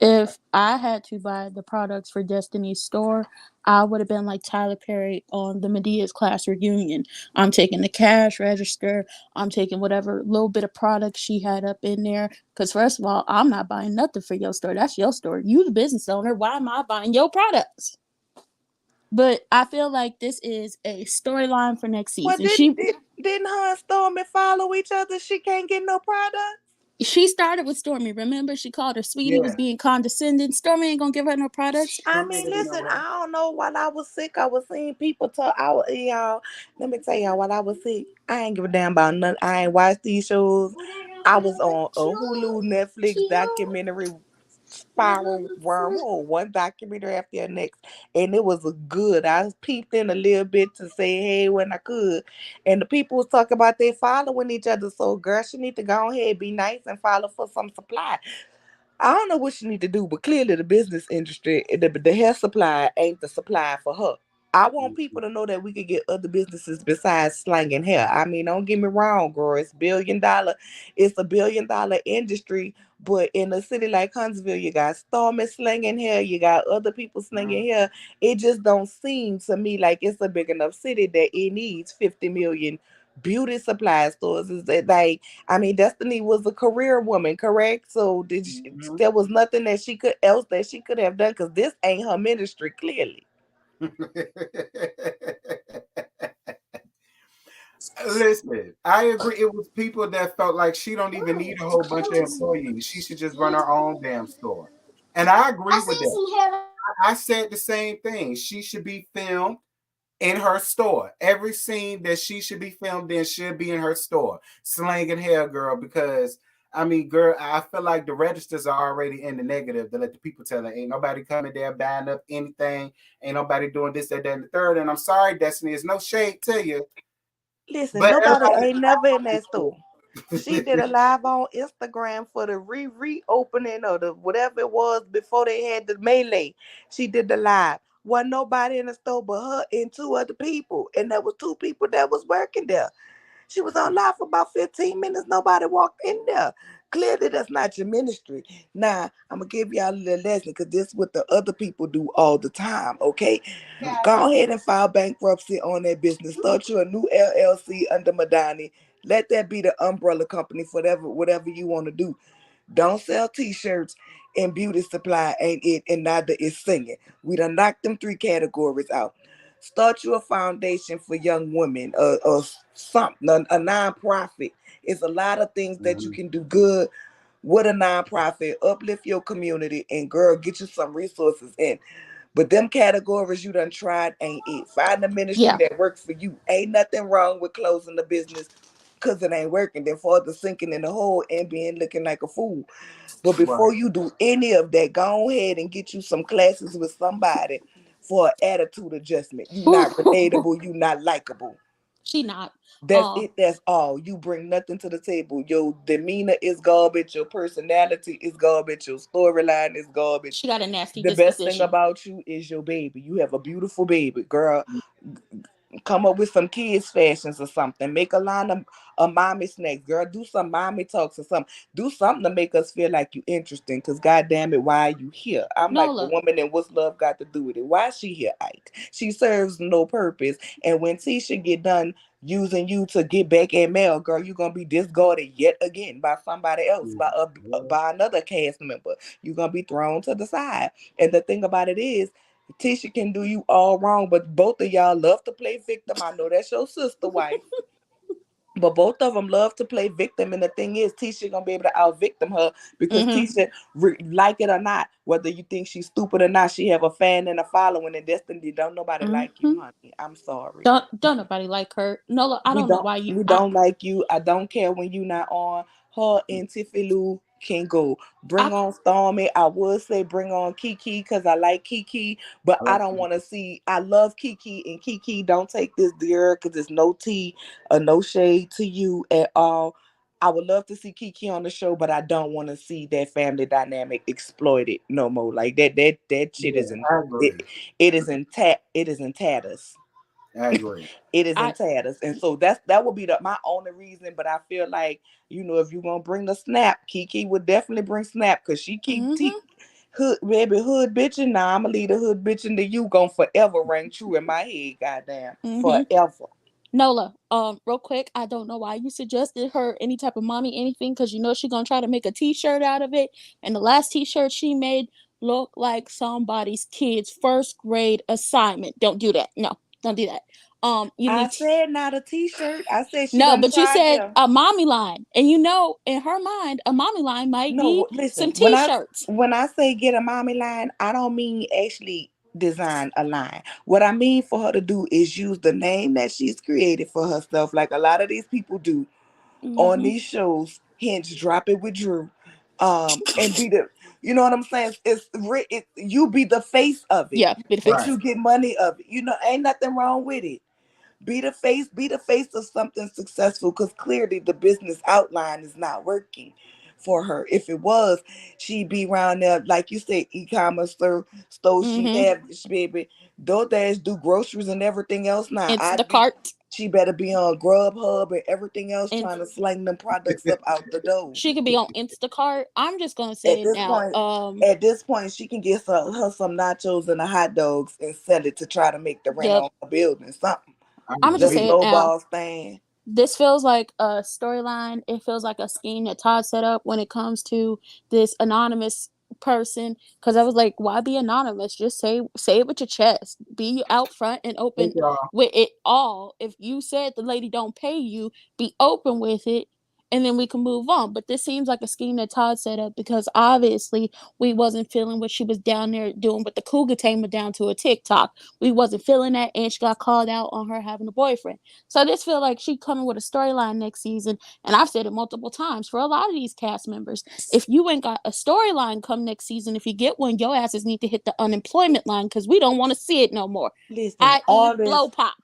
If I had to buy the products for Destiny's store, I would have been like Tyler Perry on the Medea's class reunion. I'm taking the cash register. I'm taking whatever little bit of product she had up in there. Because first of all, I'm not buying nothing for your store. That's your store. You the business owner. Why am I buying your products? But I feel like this is a storyline for next Well, season. didn't her and Stormy follow each other? She can't get no product. She started with Stormy. Remember, she called her sweetie, was Yeah. being condescending. Stormy ain't gonna give her no products. I Don't make mean, it no listen, way. I don't know. While I was sick, I was seeing people talk. Y'all, let me tell y'all, while I was sick, I ain't give a damn about nothing. I ain't watched these shows. I was on a Hulu, Netflix documentary, spiral wormhole, one documentary after the next, and it was a good. I peeped in a little bit to say hey when I could, and the people was talking about they following each other. So, girl, she need to go ahead, be nice, and follow for some supply. I don't know what she need to do, but clearly the business industry, the hair supply ain't the supply for her. I want people to know that we could get other businesses besides slanging hair. I mean, don't get me wrong, girl. It's $1 billion industry. But in a city like Huntsville, you got Stormy slinging hair, you got other people slinging hair. It just don't seem to me like it's a big enough city that it needs 50 million beauty supply stores. Is that like? I mean, Destiny was a career woman, correct? So Mhm. there was nothing that she could have done because this ain't her ministry, clearly. Listen, I agree. It was people that felt like she don't even need a whole bunch of employees. She should just run her own damn store. And I agree with that. I said the same thing. She should be filmed in her store. Every scene that she should be filmed in should be in her store. Slanging hell, girl, because I mean, girl, I feel like the registers are already in the negative to let the people tell her ain't nobody coming there buying up anything, ain't nobody doing this, that, and the third. And I'm sorry, Destiny, there's no shade to you, Listen, but nobody everybody ain't never in that store. She did is a live on Instagram for the reopening or the whatever it was before they had the melee. She did the live. Wasn't nobody in the store but her and two other people. And there was two people that was working there. She was on live for about 15 minutes. Nobody walked in there. Clearly, that's not your ministry. Now, I'm going to give y'all a little lesson because this is what the other people do all the time, okay? Go ahead and file bankruptcy on that business. Start you a new LLC under Madani. Let that be the umbrella company for whatever you want to do. Don't sell t-shirts and beauty supply ain't it, and neither is singing. We done knocked them three categories out. Start you a foundation for young women, or something, a nonprofit. It's a lot of things that you can do good with a nonprofit. Uplift your community and girl, get you some resources in. But them categories you done tried ain't it. Find a ministry Yeah. that works for you. Ain't nothing wrong with closing the business because it ain't working. Then for the sinking in the hole and being looking like a fool. But before right. you do any of that, go ahead and get you some classes with somebody for an attitude adjustment. You not relatable, you not likable. She not. That's it. That's all. You bring nothing to the table. Your demeanor is garbage. Your personality is garbage. Your storyline is garbage. She got a nasty The best thing disposition. about you is your baby. You have a beautiful baby, girl. Come up with some kids fashions or something. Make a line of mommy snacks, girl. Do some mommy talks or something. Do something to make us feel like you interesting. Cause goddamn it, why are you here? I'm like the Nola. woman in What's Love Got to Do with It. Why is she here, Ike? She serves no purpose. And when Tisha get done using you to get back at Mel, girl, you're gonna be discarded yet again by somebody else, by another cast member. You're gonna be thrown to the side. And the thing about it is, Tisha can do you all wrong, but both of y'all love to play victim. I know that's your sister wife, but both of them love to play victim. And the thing is, Tisha gonna be able to out victim her because Mm-hmm. Tisha, like it or not, whether you think she's stupid or not, she have a fan and a following. And Destiny, don't nobody like you, Mm-hmm. honey. I'm sorry. Don't nobody like her. Nola, I We don't know don't why you we I don't like you. I don't care when you not on. Her and Tiffy Lou can go. I Bring on Stormy. I would say bring on Kiki because I like Kiki, but I I like don't want to see. I love Kiki and Kiki. Don't take this dear because it's no tea or no shade to you at all. I would love to see Kiki on the show, but I don't want to see that family dynamic exploited no more. Like that shit yeah, isn't I it. agree. It is in it is in tatters. I agree. It is in I tatters, and so that would be my only reason. But I feel like if you're gonna bring the snap, Kiki would definitely bring snap because she keep mm-hmm. hood baby hood bitching. Now I'ma leave the hood bitching to you. Gonna forever ring true in my head. Goddamn, Mm-hmm. forever. Nola, real quick, I don't know why you suggested her any type of mommy anything because you know she's gonna try to make a t-shirt out of it. And the last t-shirt she made looked like somebody's kid's first grade assignment. Don't do that. No, don't do that. You I need said not a t-shirt. I said she no, done but you tried said them. a mommy line. And you know, in her mind, a mommy line might be No, listen. some When I t-shirts. when I say get a mommy line, I don't mean actually design a line. What I mean for her to do is use the name that she's created for herself, like a lot of these people do on Mm-hmm. these shows. Hence, drop it with Drew, and be the. You know what I'm saying? You be the face of it, Yeah, be the but Right. face. you get money of it. Ain't nothing wrong with it. Be the face of something successful because clearly the business outline is not working for her. If it was, she'd be around there, like you said, e-commerce store. She Mm-hmm. have this baby. DoorDash do groceries and everything else now. It's the cart. She better be on Grubhub and everything else And trying to sling them products up out the door. she could be on Instacart. I'm just gonna At say it this now. point, she can get her some nachos and the hot dogs and sell it to try to make the rent Yep. on her building. Something. I I'm gonna just Little say agree. it now. snowball stand. This feels like a storyline. It feels like a scheme that Todd set up when it comes to this anonymous person. Because I was like, why be anonymous? Just say it with your chest. Be out front and Hey, open y'all. with it all. If you said the lady don't pay you, be open with it and then we can move on. But this seems like a scheme that Todd set up because obviously we wasn't feeling what she was down there doing with the cougar tamer down to a TikTok. We wasn't feeling that, and she got called out on her having a boyfriend. So this feel like she coming with a storyline next season. And I've said it multiple times for a lot of these cast members. If you ain't got a storyline come next season, if you get one, your asses need to hit the unemployment line because we don't want to see it no more. Listen, I.e., blow pop.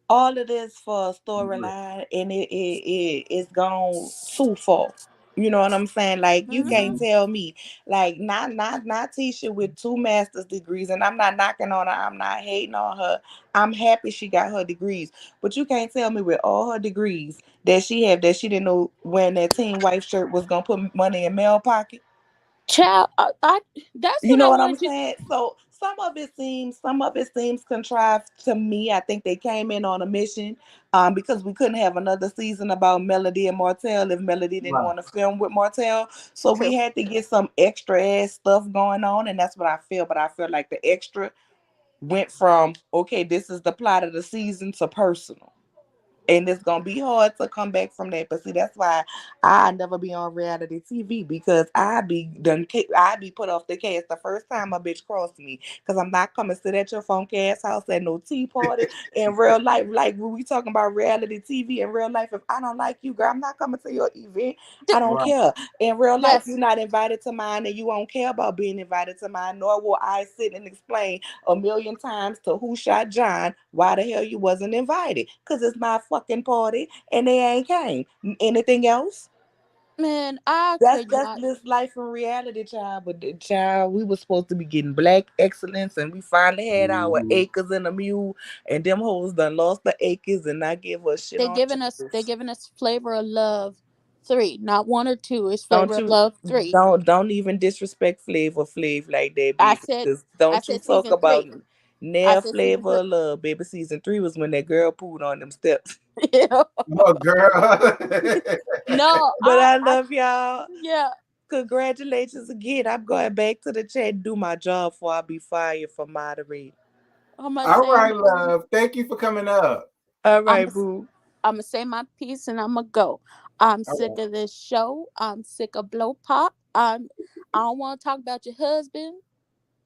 all of this for a storyline, and it's gone too far. You know what I'm saying? Like, you can't Mm-hmm. tell me, like, not Tisha with 2 master's degrees, and I'm not knocking on her, I'm not hating on her. I'm happy she got her degrees, but you can't tell me with all her degrees that she have that she didn't know wearing that teen wife shirt was gonna put money in Mel pocket. Child, that's You what I know what I'm wanted you. saying? So some of it seems contrived to me. I think they came in on a mission, because we couldn't have another season about Melody and Martell if Melody didn't Right. want to film with Martell. So we True. had to get some extra ass stuff going on, and that's what I feel. But I feel like the extra went from, okay, this is the plot of the season, to personal. And it's gonna be hard to come back from that. But see, that's why I never be on reality TV, because I be put off the cast the first time a bitch crossed me. Because I'm not coming to sit at your funk ass house at no tea party in real life. Like, when we talking about reality TV in real life, if I don't like you, girl, I'm not coming to your event. I don't Right. care. In real life, you're Yes, not invited to mine, and you won't care about being invited to mine, nor will I sit and explain a million times to who shot John why the hell you wasn't invited. Because it's my fucking party and they ain't came. Anything else? man, I That's could that's not. this life in reality, child. But the child, we was supposed to be getting black excellence, and we finally had our Mhm. acres and a mule, and them hoes done lost the acres and not give us shit on They justice. giving us Flavor of Love 3, not 1 or 2. It's Flavor Don't of you Love 3. don't even disrespect Flav like that, I baby. said, Just I don't you said talk season about 3. I Nair said season Flavor 3. of Love, baby. Season 3 was when that girl pooed on them steps. Oh, girl. No, But I love y'all. yeah. Congratulations again. I'm going back to the chat and do my job before I be fired for moderating. I'm gonna All say, right, love. Thank you for coming up. All I'm right, boo. I'm gonna say my piece and I'm gonna go. I'm All sick right. of this show. I'm sick of blow pop. I don't want to talk about your husband,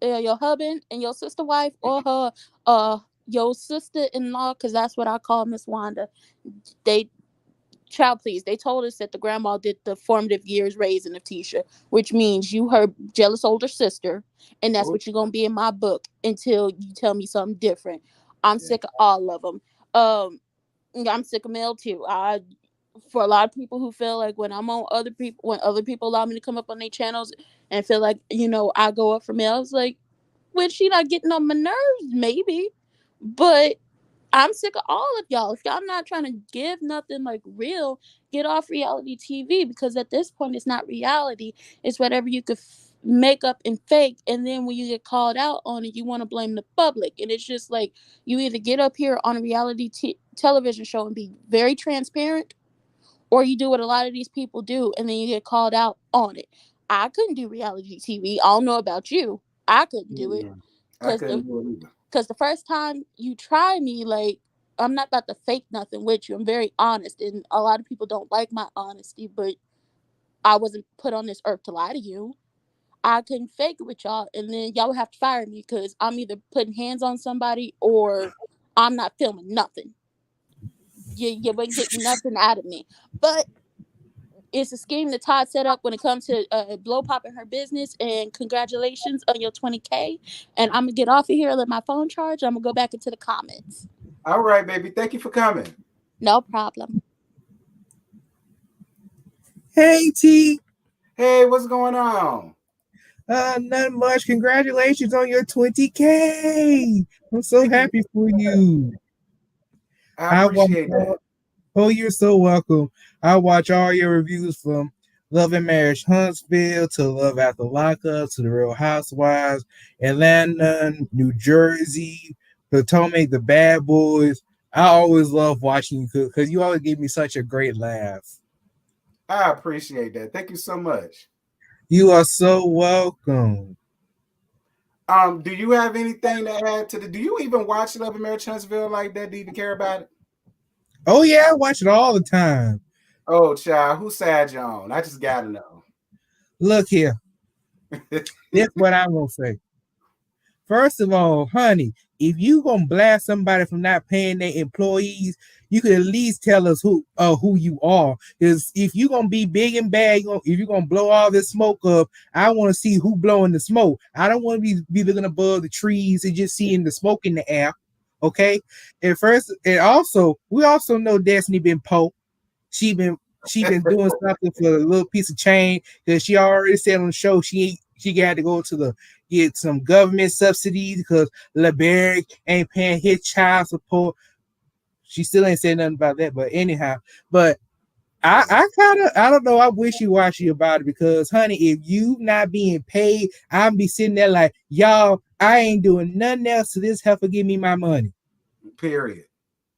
your husband and your sister wife, or her, your sister in law, because that's what I call Miss Wanda. They Child, please. They told us that the grandma did the formative years raising of Tisha, which means you her jealous older sister, and that's Oh, what you're gonna be in my book until you tell me something different. I'm yeah. sick of all of them. I'm sick of Mel too. For a lot of people who feel like when other people allow me to come up on their channels and feel like I go up for Mel, it's like when she not getting on my nerves, maybe, but I'm sick of all of y'all. If y'all not trying to give nothing like real, get off reality TV because at this point it's not reality. It's whatever you could make up and fake. And then when you get called out on it, you want to blame the public. And it's just like you either get up here on a reality television show and be very transparent, or you do what a lot of these people do and then you get called out on it. I couldn't do reality TV. I don't know about you. I couldn't do it Mm-mm. I because couldn't do it either. the first time you try me, like, I'm not about to fake nothing with you. I'm very honest, and a lot of people don't like my honesty, but I wasn't put on this earth to lie to you. I couldn't fake it with y'all, and then y'all would have to fire me because I'm either putting hands on somebody or I'm not filming nothing. You wouldn't get nothing out of me. But it's a scheme that Todd set up when it comes to blow popping her business. And congratulations on your 20K. And I'm gonna get off of here, let my phone charge. I'm gonna go back into the comments. All right, baby. Thank you for coming. No problem. Hey T, Hey, what's going on? nothing much. Congratulations on your 20K. I'm so Thank you. happy for you. I I watch appreciate that. oh, you're so welcome. I watch all your reviews from Love and Marriage Huntsville to Love After Lockup to The Real Housewives, Atlanta, New Jersey, Potomac, The Bad Boys. I always love watching you cook because you always give me such a great laugh. I appreciate that. Thank you so much. You are so welcome. Do you have anything to add to the? Do you even watch Love and Marriage Huntsville like that? Do you even care about it? Oh yeah, I watch it all the time. Oh, child, whose side you on? I just gotta know. Look here. That's what I'm gonna say. First of all, honey, if you gonna blast somebody from not paying their employees, you could at least tell us who you are. Because if you gonna be big and bad, if you're gonna blow all this smoke up, I want to see who blowing the smoke. I don't want to be looking above the trees and just seeing the smoke in the air. Okay. And first, and also, we also know Destiny been poked. She been doing something for a little piece of change because she already said on the show she had to go to the get some government subsidies because LeBerry ain't paying his child support. She still ain't saying nothing about that, but anyhow, but I kind of I don't know. I wishy washy about it because, honey, if you not being paid, I'm be sitting there like y'all. I ain't doing nothing else to this heifer. Give me my money Period.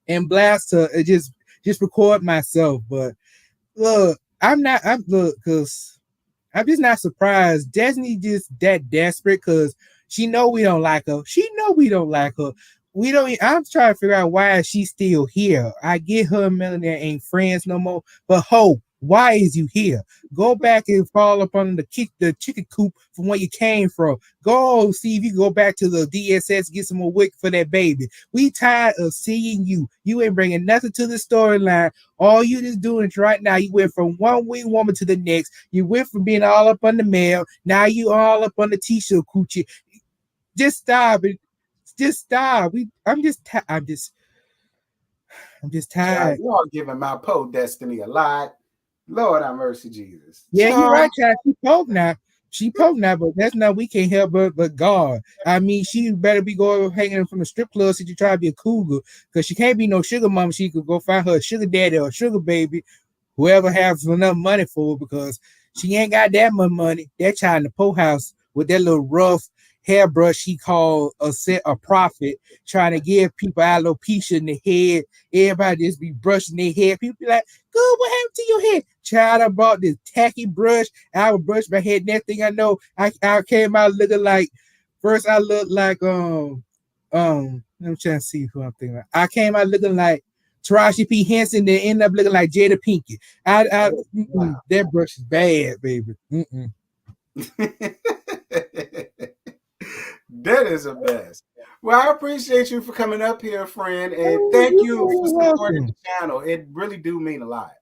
and blast her. Just record myself, but look, I'm not. I'm look because I'm just not surprised. Destiny just that desperate because she know we don't like her. She know we don't like her. We don't. I'm trying to figure out why is she still here. I get her and Melanie ain't friends no more. But Hope, why is you here? Go back and fall up on the chicken coop from where you came from. Go see if you go back to the DSS, get some more wick for that baby. We tired of seeing you. You ain't bringing nothing to the storyline. All you just doing is right now. You went from one wing woman to the next. You went from being all up on the mail. Now you all up on the t-shirt coochie. Just stop it. Just stop. I'm just Child, tired. you all giving my Destiny a lot. Lord have mercy, Jesus. Yeah, you're Child, right, child. She poke now. She poke now, but that's not we can't help but God. I mean, she better be going hanging from the strip club since you try to be a cougar. Because she can't be no sugar mama. She could go find her a sugar daddy or a sugar baby, whoever has enough money for her, because she ain't got that much money. That child in the poor house with that little rough hairbrush he called a prophet, trying to give people alopecia in the head. Everybody just be brushing their hair. People be like, good, what happened to your head? Child, I bought this tacky brush. I would brush my head. Next thing I know, I came out looking like, first I looked like I'm trying to see who I'm thinking about. I came out looking like Taraji P. Henson, then end up looking like Jada Pinkett. wow. That brush is bad, baby. That is the best. Well, I appreciate you for coming up here, friend, and Oh, thank you're you for very supporting welcome. the channel. It really do mean a lot.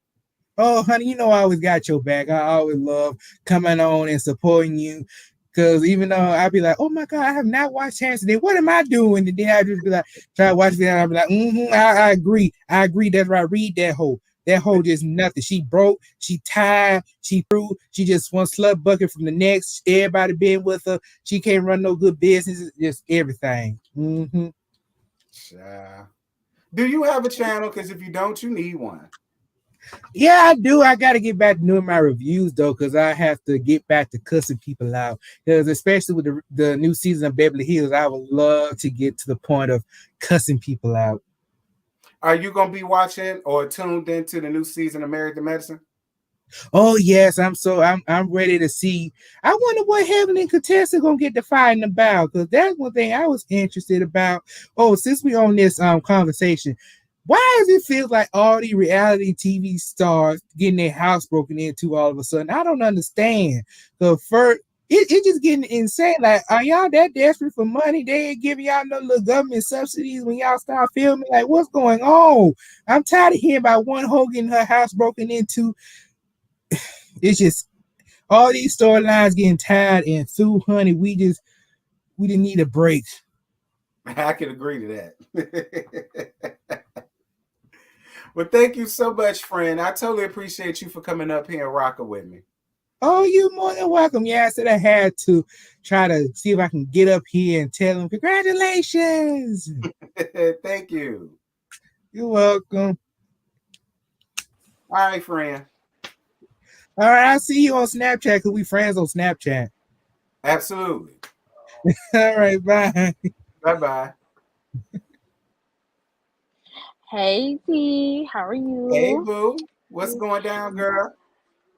Oh, honey, you know I always got your back. I always love coming on and supporting you. Because even though I'd be like, oh my God, I have not watched Chance today. What am I doing? And then I'd just be like, try to watch it. And I'd be like, I agree. I agree. That's right. Read that hoe. That hoe just nothing. She broke. She tired. She threw. She just one slut bucket from the next. Everybody been with her. She can't run no good business. Just everything. Child. Do you have a channel? Because if you don't, you need one. Yeah, I do. I got to get back to doing my reviews though, because I have to get back to cussing people out. Because especially with the new season of Beverly Hills, I would love to get to the point of cussing people out. Are you gonna be watching or tuned into the new season of Married to Medicine? Oh yes, I'm ready to see. I wonder what Heaven and Contessa gonna get to fighting about, because that's one thing I was interested about. Oh, since we on this conversation, why does it feel like all the reality TV stars getting their house broken into all of a sudden? I don't understand. The first it just getting insane. Like, are y'all that desperate for money? They ain't giving y'all no little government subsidies when y'all start filming. Like, what's going on? I'm tired of hearing about one hoe getting her house broken into. It's just all these storylines getting tired and through, honey. We didn't need a break. I can agree to that. Well, thank you so much, friend. I totally appreciate you for coming up here and rocking with me. Oh, you're more than welcome. Yeah, I said I had to try to see if I can get up here and tell them congratulations. Thank you. You're welcome. All right, friend. All right, I'll see you on Snapchat because we friends on Snapchat. Absolutely. All right, bye. Bye bye. Hey T, how are Hey, you? boo. What's going down, girl?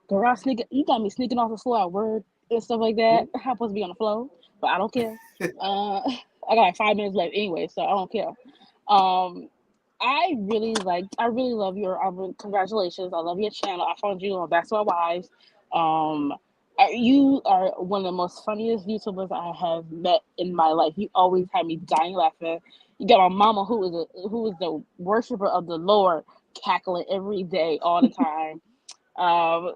Girl, you got me sneaking off the floor at work and stuff like that. I'm supposed to be on the floor, but I don't care. I got like 5 minutes left anyway, so I don't care. Um, I really love your congratulations. I love your channel. I found you on Basketball Wives. Um, you are one of the most funniest YouTubers I have met in my life. You always have me dying laughing. You got my mama who is the worshiper of the Lord, cackling every day, all the time. So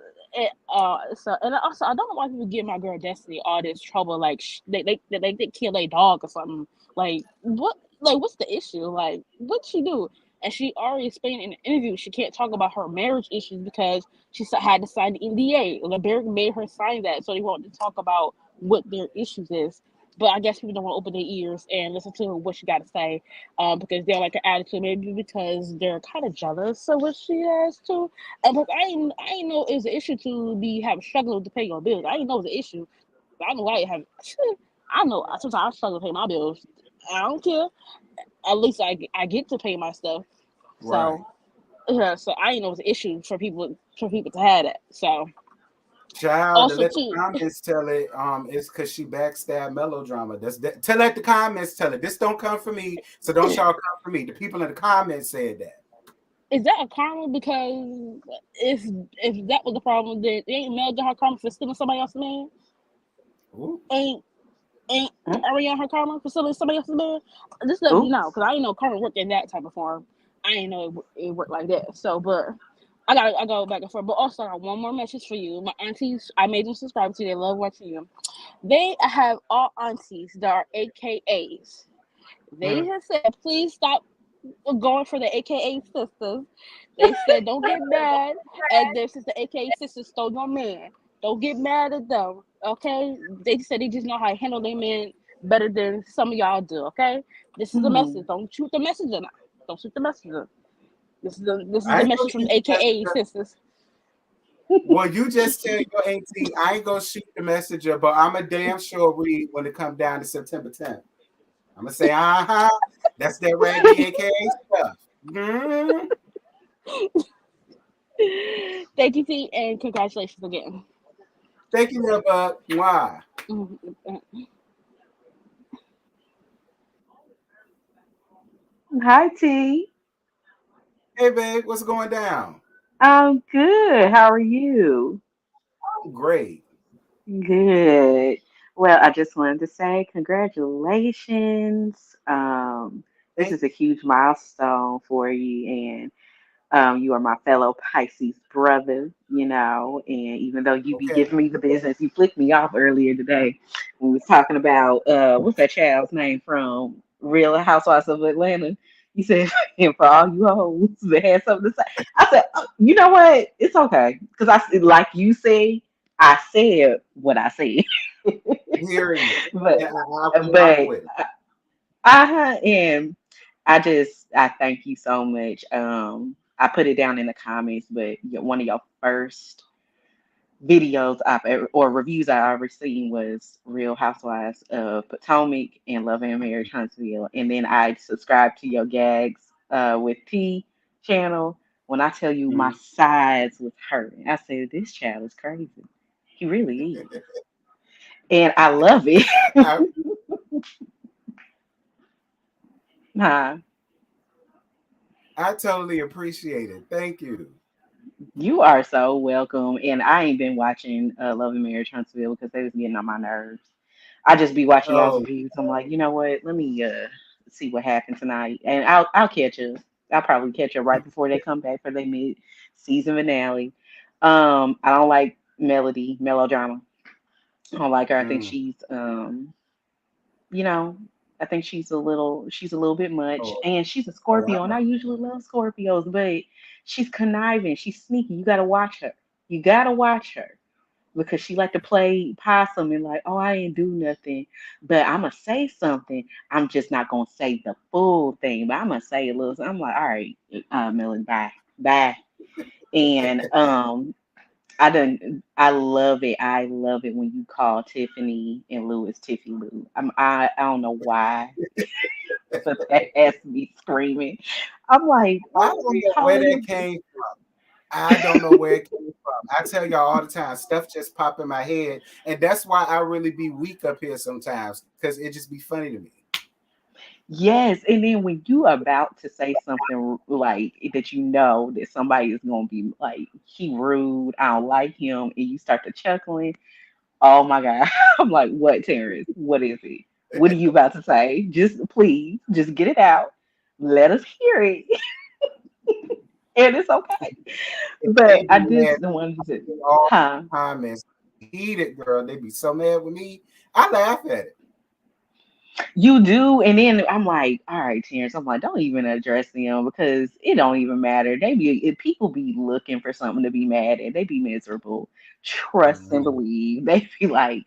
and also I don't know why people give my girl Destiny all this trouble. Like they kill a dog or something. Like what? Like what's the issue? Like what she do? And she already explained in the interview she can't talk about her marriage issues because had to sign the NDA. LeBerick made her sign that, so they wanted to talk about what their issues is. But I guess people don't want to open their ears and listen to what she got to say, because they're like an attitude, maybe because they're kind of jealous of what she has too. But I ain't know it's an issue to be having struggling to pay your bills. I didn't know it was an issue. I know I have. I know sometimes I struggle to pay my bills. I don't care. At least I get to pay my stuff. Right. So yeah. So I didn't know it was an issue for people to have that. So Child, to also let the too. comments tell it, it's because she backstabbed melodrama. To let the comments tell it. This don't come from me, so don't y'all come for me. The people in the comments said that. Is that a karma? Because if that was the problem, then ain't Mel got her karma for stealing somebody else's man? Ooh. Ain't Mm. Ariana her karma for stealing somebody else's man? Just let me Ooh. know, because I didn't know karma worked in that type of form. I didn't know it worked like that. So, but I go back and forth. But also, I got one more message for you. My aunties, I made them subscribe to you. They love watching you. They have all aunties that are AKAs. They Mm. have said, please stop going for the AKA sisters. They said, don't get mad at their sister AKA sisters stole your man. Don't get mad at them. Okay? They said they just know how to handle their men better than some of y'all do. Okay? This is the Hmm. message. Don't shoot the messenger now. Don't shoot the messenger. This is the I ain't gonna message from shoot the the AKA messenger. sisters. Well, you just tell your auntie I ain't gonna shoot the messenger, but I'm a damn sure read when it comes down to September 10th. I'm gonna say, that's that raggedy AKA stuff. Mhm. Thank you, T, and congratulations again. Thank you, little bug. Why? Mhm. Hi, T. Hey, babe, what's going down? I'm good. How are you? I'm great. Good. Well, I just wanted to say congratulations. This Thank is a huge milestone for you, and you are my fellow Pisces brother, and even though you be Okay. giving me the business, you flicked me off earlier today when we was talking about what's that child's name from Real Housewives of Atlanta. You said, and for all you hoes that had something to say. I said, oh, you know what? It's okay. Because like you say, I said what I said. Period. but And I will rock but with it. and I thank you so much. I put it down in the comments, but one of your first videos or reviews I ever seen was Real Housewives of Potomac and Love and Marriage Huntsville, and then I subscribed to your gags with T channel. When I tell you my Mhm. sides was hurting, I said this child is crazy. He really is, and I love it. I, Huh? I totally appreciate it. Thank you. You are so welcome. And I ain't been watching Love and Marriage Huntsville because they was getting on my nerves. I just be watching y'all's Oh, reviews. I'm like, you know what? Let me see what happened tonight, and I'll catch you. I'll probably catch you right before they come back for their mid season finale. I don't like melodrama. I don't like her. I think mm. she's you know, I think she's a little bit much. Oh, And she's a oh, I Scorpio, and know. I usually love Scorpios, but she's conniving, she's sneaky. You gotta watch her. You gotta watch her. Because she like to play possum and like, oh, I ain't do nothing. But I'ma say something. I'm just not gonna say the full thing, but I'm gonna say a little. I'm like, all right, Millie, bye. Bye. And I love it. I love it when you call Tiffany and Louis Tiffy Lou. I don't know why, but that has me screaming. I'm like, I why are don't you know where calling that him? came from. I don't know where it came from. I tell y'all all the time, stuff just pop in my head, and that's why I really be weak up here sometimes because it just be funny to me. Yes, and then when you about to say something like that, you know that somebody is gonna be like, he rude, I don't like him, and you start to chuckling. Oh my God. I'm like, what, Terrence? What is it? What are you about to say? Just please, just get it out. Let us hear it. And it's okay. And But they I be mad just wanted to, all huh? the time and heated, girl. They be so mad with me. I laugh at it. You do, and then I'm like, all right, Terrence. I'm like, don't even address them because it don't even matter. They be if people be looking for something to be mad at, they be miserable. Trust and Mhm. believe. They be like,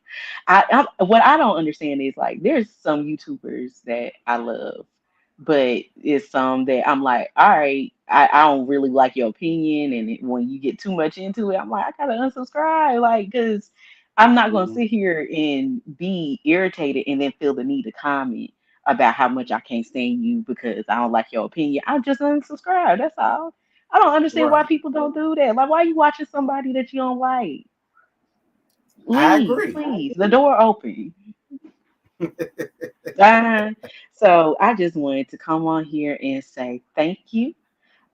what I don't understand is like, there's some YouTubers that I love, but it's some that I'm like, all right, I don't really like your opinion, and when you get too much into it, I'm like, I gotta unsubscribe, like, because I'm not going to Mhm. sit here and be irritated and then feel the need to comment about how much I can't stand you because I don't like your opinion. I just unsubscribe. That's all. I don't understand why Right. people don't do that. Like, why are you watching somebody that you don't like? I Leave, agree. please. The door open. Uh, so I just wanted to come on here and say thank you.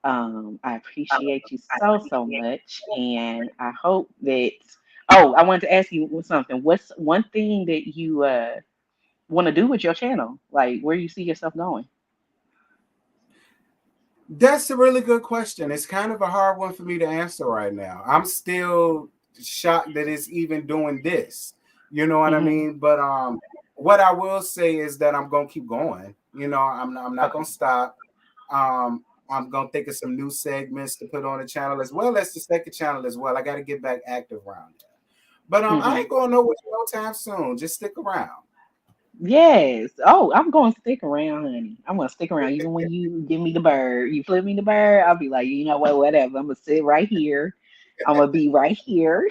I appreciate you so much, and I hope that. Oh, I wanted to ask you something. What's one thing that you want to do with your channel? Like, where you see yourself going? That's a really good question. It's kind of a hard one for me to answer right now. I'm still shocked that it's even doing this. You know what I Hmm. mean? But what I will say is that I'm gonna keep going. You know, I'm not gonna Okay. stop. I'm gonna think of some new segments to put on the channel as well as the second channel as well. I got to get back active around there. But I Hmm. ain't going nowhere no time soon. Just stick around. Yes. Oh, I'm going to stick around, honey. I'm going to stick around. Even when you give me the bird, you flip me the bird, I'll be like, you know what, whatever. I'm going to sit right here. I'm going to be right here.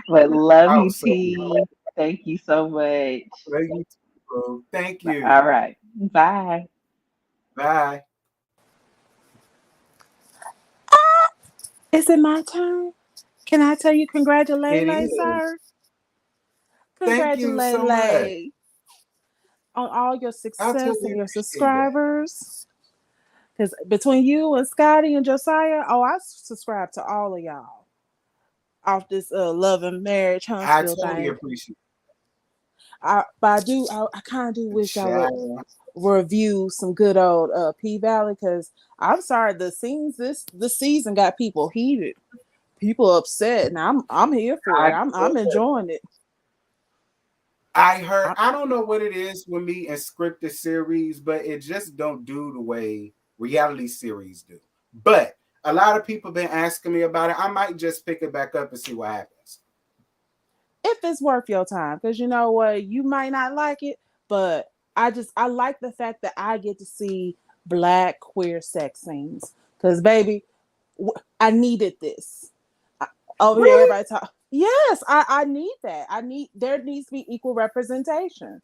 But love Oh, you, so T. Thank you so much. love you too, bro. Thank you. All right. Bye. Bye. Is it my turn? Can I tell you It congratulations, is. sir? Thank you so much. Congratulations on all your I success totally and your appreciate that. subscribers. Because between you and Scotty and Josiah, oh, I subscribe to all of y'all off this love and marriage I Huntsville totally thing. appreciate But I kind of do it. wish I would Child. review some good old P Valley because I'm sorry the scenes this season got people heated, people upset, and I'm here for I it. I'm enjoying it. I heard I, I don't know what it is with me and scripted series, but it just don't do the way reality series do. But a lot of people been asking me about it. I might just pick it back up and see what happens. if it's worth your time, because you know what, you might not like it, but I like the fact that I get to see black queer sex scenes. Because baby, I needed this. Over here, Really? everybody talk. Yes, I need that. I need there needs to be equal representation.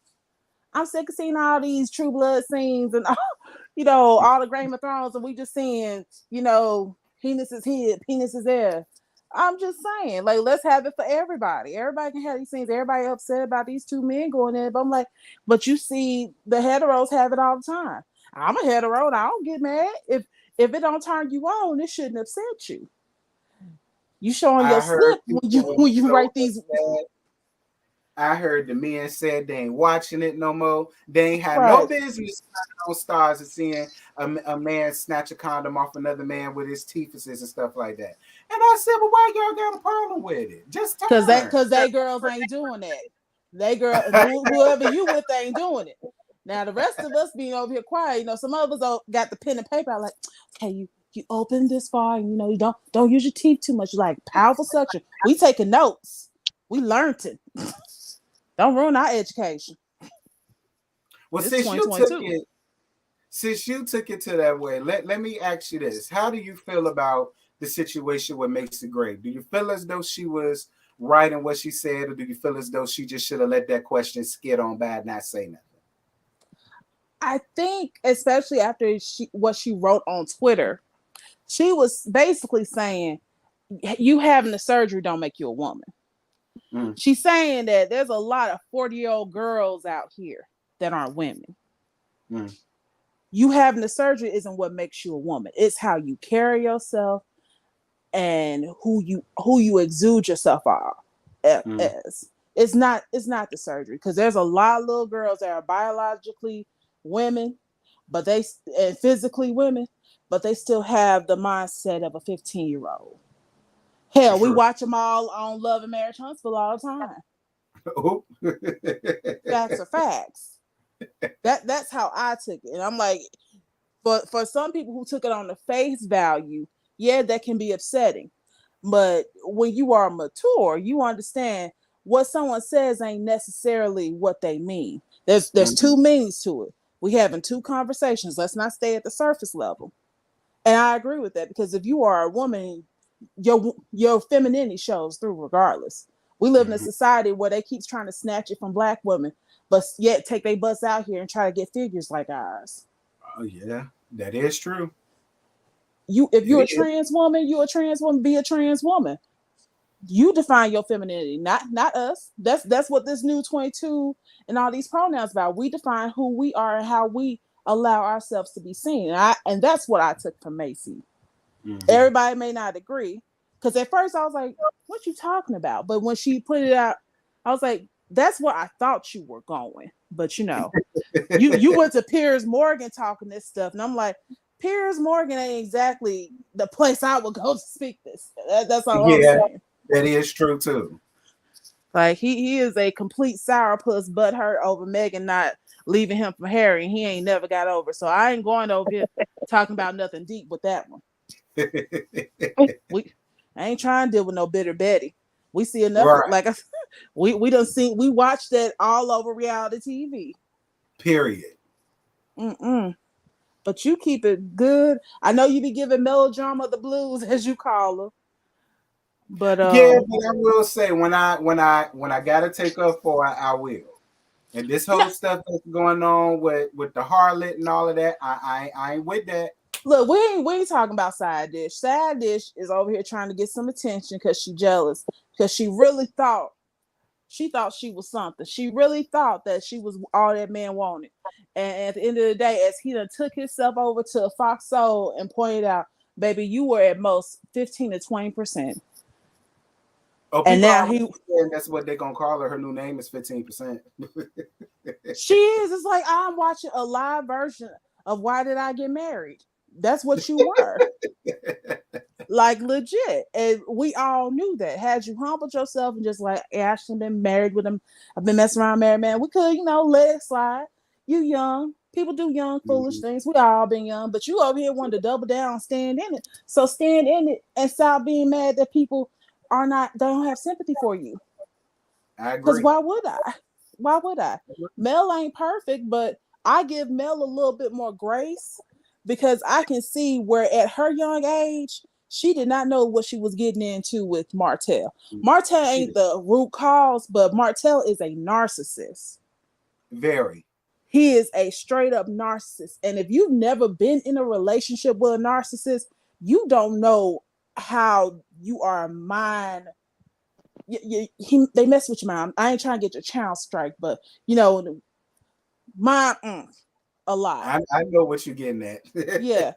I'm sick of seeing all these True Blood scenes and all the Game of Thrones, and we just seeing, penis is here, penis is there. I'm just saying, like, let's have it for everybody. Everybody can have these scenes. Everybody upset about these two men going in, but I'm like, but you see, the heteros have it all the time. I'm a hetero, and I don't get mad if it don't turn you on. It shouldn't upset you. You showing your I heard slip when you people were when you so write these upset. I heard the men said they ain't watching it no more. They ain't had no right. business on stars and seeing a man snatch a condom off another man with his teeth and stuff like that. And I said, well, why y'all got a problem with it? Just Cause they turn. cause they girls ain't doing that. They girl whoever you with ain't doing it. Now the rest of us being over here quiet, some of us got the pen and paper. Like, okay, you open this far, and you don't use your teeth too much. Like powerful suction. We taking notes. We learned it. Don't ruin our education. Well, This 2022. since you took it to that way, let me ask you this. How do you feel about the situation with Macy Gray? Do you feel as though she was right in what she said, or do you feel as though she just should have let that question skid on by and not say nothing? I think, especially after what she wrote on Twitter, she was basically saying, "You having the surgery don't make you a woman." Mm. She's saying that there's a lot of 40-year-old girls out here that aren't women. Mm. You having the surgery isn't what makes you a woman. It's how you carry yourself and who you exude yourself Mm. as. It's not the surgery, because there's a lot of little girls that are biologically women, but they and physically women, but they still have the mindset of a 15-year-old. Hell, we True. watch them all on Love and Marriage Huntsville all the time. Oh. Facts are facts. That's how I took it, and I'm like, for some people who took it on the face value, yeah, that can be upsetting. But when you are mature, you understand what someone says ain't necessarily what they mean. There's two Mhm. meanings to it. We having two conversations. Let's not stay at the surface level. And I agree with that, because if you are a woman, your femininity shows through regardless. We live in a Mhm. society where they keep trying to snatch it from black women, but yet take their butts out here and try to get figures like ours. Oh yeah, that is true. If It you're a is. trans woman, you're a trans woman, be a trans woman. You define your femininity, not us. That's what this new 22 and all these pronouns about. We define who we are and how we allow ourselves to be seen. And that's what I took from Macy. Mhm. Everybody may not agree, because at first I was like, what you talking about? But when she put it out, I was like, that's where I thought you were going. But you went to Piers Morgan talking this stuff, and I'm like, Piers Morgan ain't exactly the place I would go to speak this. That's all I'm Yeah, saying. that is true too. Like he is a complete sourpuss butthurt over Megan not leaving him for Harry, and he ain't never got over. So I ain't going over here talking about nothing deep with that one. We I ain't trying to deal with no bitter Betty. We see enough. Right. Like we done seen. We watched that all over reality TV. Period. Mm-mm. But you keep it good. I know you be giving melodrama the blues, as you call her. But Yeah, but I will say when I gotta take up for it, I will. And this no, whole stuff that's going on with the harlot and all of that, I ain't with that. look, we ain't talking about side dish. Side dish is over here trying to get some attention because she jealous. Because she thought she was something. She really thought that she was all that man wanted. And at the end of the day, as he done took himself over to Fox Soul and pointed out, baby, you were at most 15 to 20%. Oh, And people now already saying that's what they're gonna call her. Her new name is 15%. she is. It's like I'm watching a live version of Why Did I Get Married? That's what you were. Like legit. And we all knew that. Had you humbled yourself and just like, hey, I shouldn't have been married with him. I've been messing around married man. We could, let it slide. You young. People do young, foolish Mhm. things. We all been young, but you over here wanted to double down, stand in it. So stand in it and stop being mad that people don't have sympathy for you. I Because agree. why would I? Why would I? Mel ain't perfect, but I give Mel a little bit more grace, because I can see where at her young age, she did not know what she was getting into with Martell. Martell She ain't did. the root cause, but Martell is a narcissist. Very. He is a straight up narcissist. And if you've never been in a relationship with a narcissist, you don't know how you are mind. They mess with your mind. I ain't trying to get your child strike, but mind a lot. I know what you're getting at. Yeah.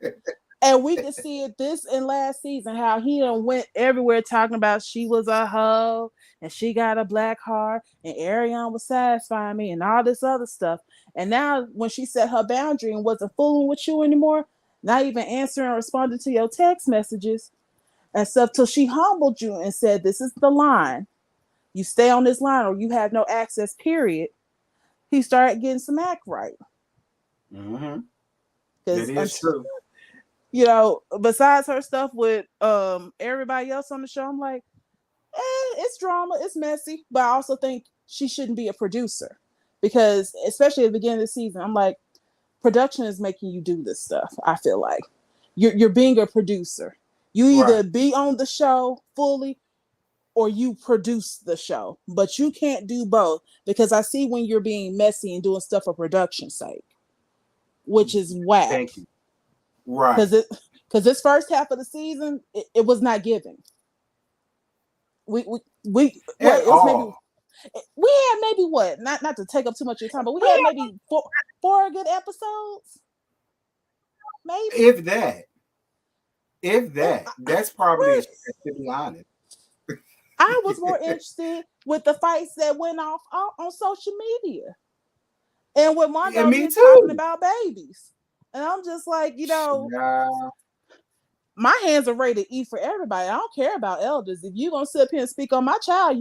And we could see it this and last season, how he done went everywhere talking about she was a hoe and she got a black heart and Ariane was satisfying me and all this other stuff. And now when she set her boundary and wasn't fooling with you anymore, not even answering or responding to your text messages and stuff, till she humbled you and said, this is the line. You stay on this line or you have no access, period. He started getting some act right. Mm-hmm. That Because is true. besides her stuff with everybody else on the show, I'm like, it's drama, it's messy, but I also think she shouldn't be a producer, because especially at the beginning of the season, I'm like, production is making you do this stuff. I feel like you're being a producer. You Right. either be on the show fully or you produce the show, but you can't do both, because I see when you're being messy and doing stuff for production's sake, which is whack. Thank you. Right. Because this first half of the season, it was not giving. We At it was maybe all. We had maybe what? Not to take up too much of your time, but we had maybe four good episodes. Maybe. If that, that's probably a stretch, to be honest. I was more interested with the fights that went off on social media, and with Mondo And me here talking too. about babies. And I'm just like, Nah, my hands are rated E for everybody. I don't care about elders. If you're gonna sit up here and speak on my child,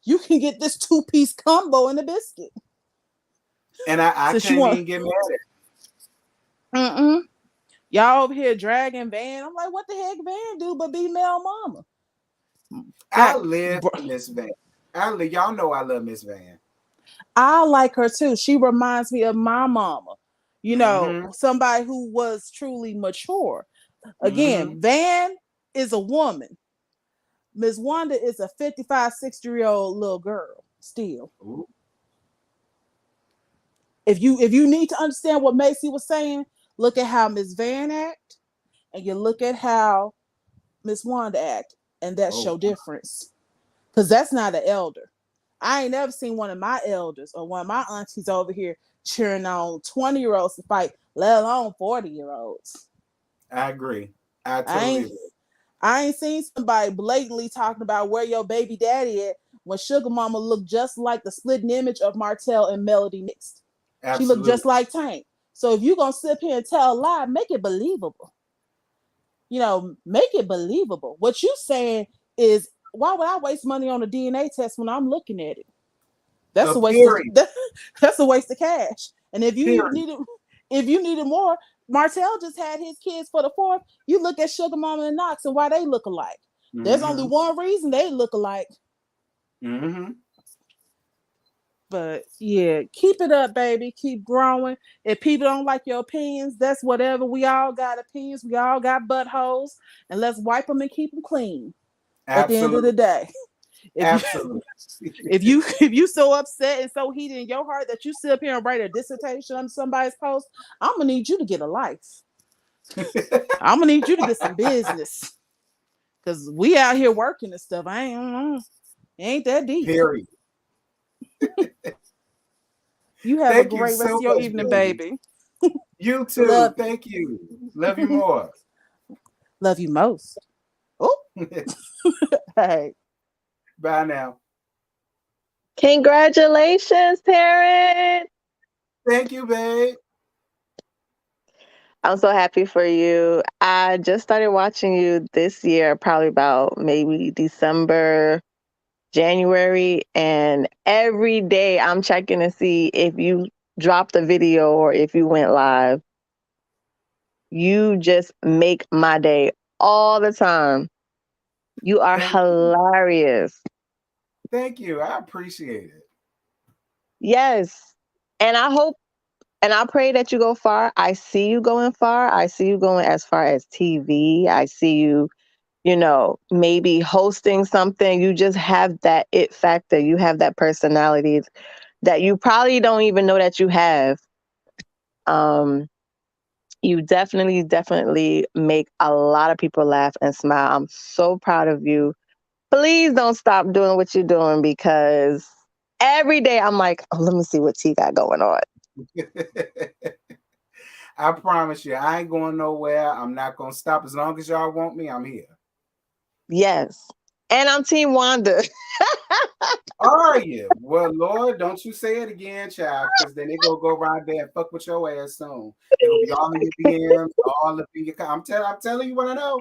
you can get this 2-piece combo in the biscuit. and I Since you can't want, even get mad at it. y'all over here dragging Van. I'm like, what the heck Van do but be Mel Mama? I live for Miss Van. Y'all know I love Miss Van. I like her too. She reminds me of my mama. Somebody who was truly mature. Again, Van is a woman. Miss Wanda is a 55, 60-year-old little girl still. Ooh. If you need to understand what Macy was saying, look at how Miss Van act, and you look at how Miss Wanda act, and that show difference. Because that's not an elder. I ain't never seen one of my elders or one of my aunties over here cheering on 20-year-olds to fight, let alone 40-year-olds. I agree. I totally agree. I ain't seen somebody blatantly talking about where your baby daddy at when Sugar Mama looked just like the splitting image of Martell and Melody mixed. Absolutely. She looked just like Tank. So if you're going to sit here and tell a lie, make it believable. Make it believable. What you saying is, why would I waste money on a DNA test when I'm looking at it? That's a waste of that's a waste of cash. And if you needed more, Martell just had his kids for the 4th. You look at Sugar Mama and Knox and why they look alike. There's only one reason they look alike. But yeah, keep it up, baby. Keep growing. If people don't like your opinions, that's whatever. We all got opinions. We all got buttholes, and let's wipe them and keep them clean. At the end of the day, if you so upset and so heated in your heart that you sit up here and write a dissertation on somebody's post, I'm gonna need you to get a life. I'm gonna need you to get some business, because we out here working and stuff. Ain't that deep. Period. You have a great rest of your evening, baby. You too. Thank you. Love you more. Love you most. Oh. Hey. Bye now. Congratulations, Taryn. Thank you, babe. I'm so happy for you. I just started watching you this year, probably about maybe December, January, and every day I'm checking to see if you dropped a video or if you went live. You just make my day all the time. You are hilarious. Thank you. I appreciate it. Yes. And I hope and I pray that you go far. I see you going far. I see you going as far as TV. I see you, maybe hosting something. You just have that it factor. You have that personality that you probably don't even know that you have. You definitely make a lot of people laugh and smile. I'm so proud of you. Please don't stop doing what you're doing, because every day I'm like, oh, let me see what T got going on. I promise you, I ain't going nowhere. I'm not going to stop. As long as y'all want me, I'm here. Yes. And I'm Team Wanda. Are you? Well, Lord, don't you say it again, child, because then they going to go around there and fuck with your ass soon. It'll be all in your DMs, all up in your... I'm telling you what I know.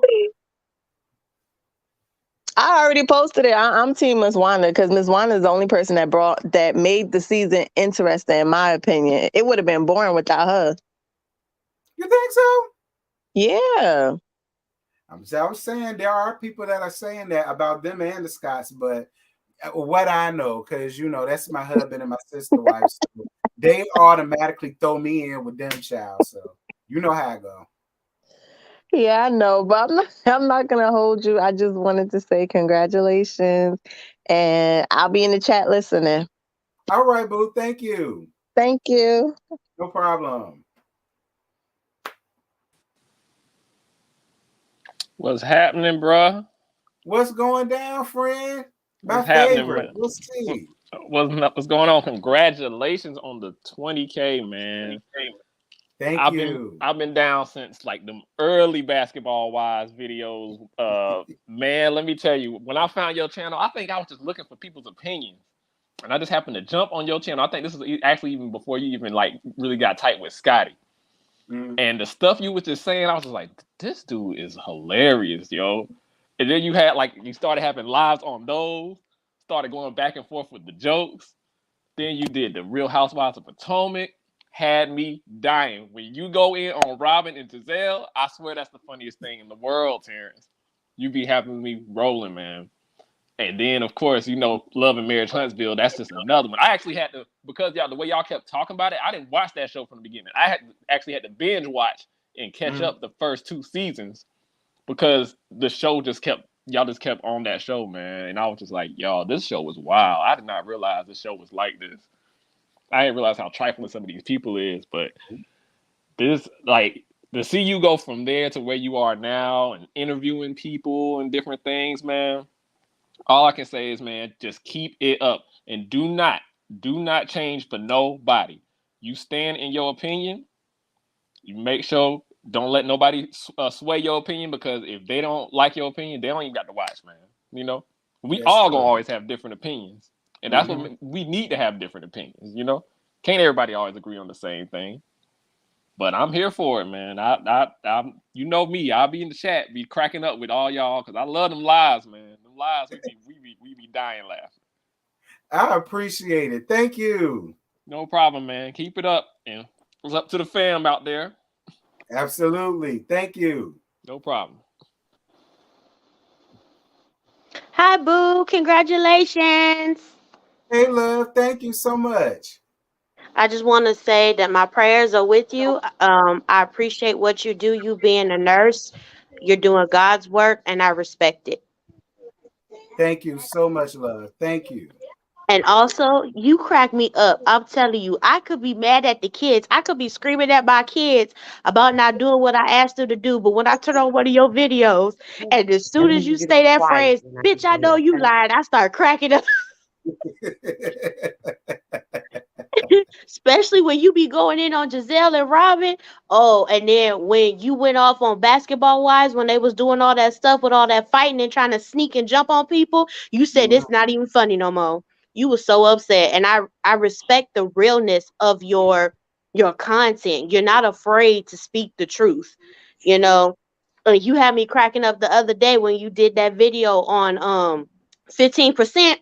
I already posted it. I'm Team Miss Wanda, because Miss Wanda is the only person that made the season interesting, in my opinion. It would have been boring without her. You think so? Yeah. I was saying there are people that are saying that about them and the Scots, but what I know, because that's my husband and my sister wife, so they automatically throw me in with them, child. So you know how I go. Yeah, I know, but I'm not gonna hold you. I just wanted to say congratulations, and I'll be in the chat listening. All right, boo. Thank you. Thank you. No problem. What's happening, bruh? What's going down, friend? My What's happening, favorite. man? We'll see. What's going on? Congratulations on the 20K, man. Thank you. I've been down since like the early Basketball Wives videos. Man, let me tell you, when I found your channel, I think I was just looking for people's opinions, and I just happened to jump on your channel. I think this is actually even before you even like really got tight with Scotty. And the stuff you was just saying, I was just like, this dude is hilarious, yo. And then you started having lives on those, started going back and forth with the jokes. Then you did the Real Housewives of Potomac, had me dying. When you go in on Robin and Giselle, I swear that's the funniest thing in the world, Terrence. You be having me rolling, man. And then, of course, Love and Marriage Huntsville, that's just another one. I actually had to, because the way y'all kept talking about it, I didn't watch that show from the beginning. I actually had to binge watch and catch up the first 2 seasons because y'all just kept on that show, man. And I was just like, y'all, this show was wild. I did not realize this show was like this. I didn't realize how trifling some of these people is, but this, like, to see you go from there to where you are now and interviewing people and different things, man. All I can say is, man, just keep it up and do not change for nobody. You stand in your opinion. You make sure don't let nobody sway your opinion, because if they don't like your opinion, they don't even got to watch, man. We That's all true. gonna always have different opinions, and that's what we need to have, different opinions. Can't everybody always agree on the same thing? But I'm here for it, man. I'm you know me. I'll be in the chat, be cracking up with all y'all, because I love them lives, man. Them lives, we be dying laughing. I appreciate it. Thank you. No problem, man. Keep it up, and what's up to the fam out there? Absolutely. Thank you. No problem. Hi, Boo. Congratulations. Hey, love. Thank you so much. I just want to say that my prayers are with you. I appreciate what you do. You being a nurse, you're doing God's work, and I respect it. Thank you so much, love. Thank you. And also, you crack me up. I'm telling you, I could be mad at the kids. I could be screaming at my kids about not doing what I asked them to do. But when I turn on one of your videos, and as I soon as need you you to say be that quiet phrase, when I bitch, I say know it, you okay? lied, I start cracking up. Especially when you be going in on Giselle and Robin. Oh, and then when you went off on Basketball Wives, when they was doing all that stuff with all that fighting and trying to sneak and jump on people, you said it's not even funny no more. You were so upset, and I respect the realness of your content. You're not afraid to speak the truth. You know, you had me cracking up the other day when you did that video on 15%.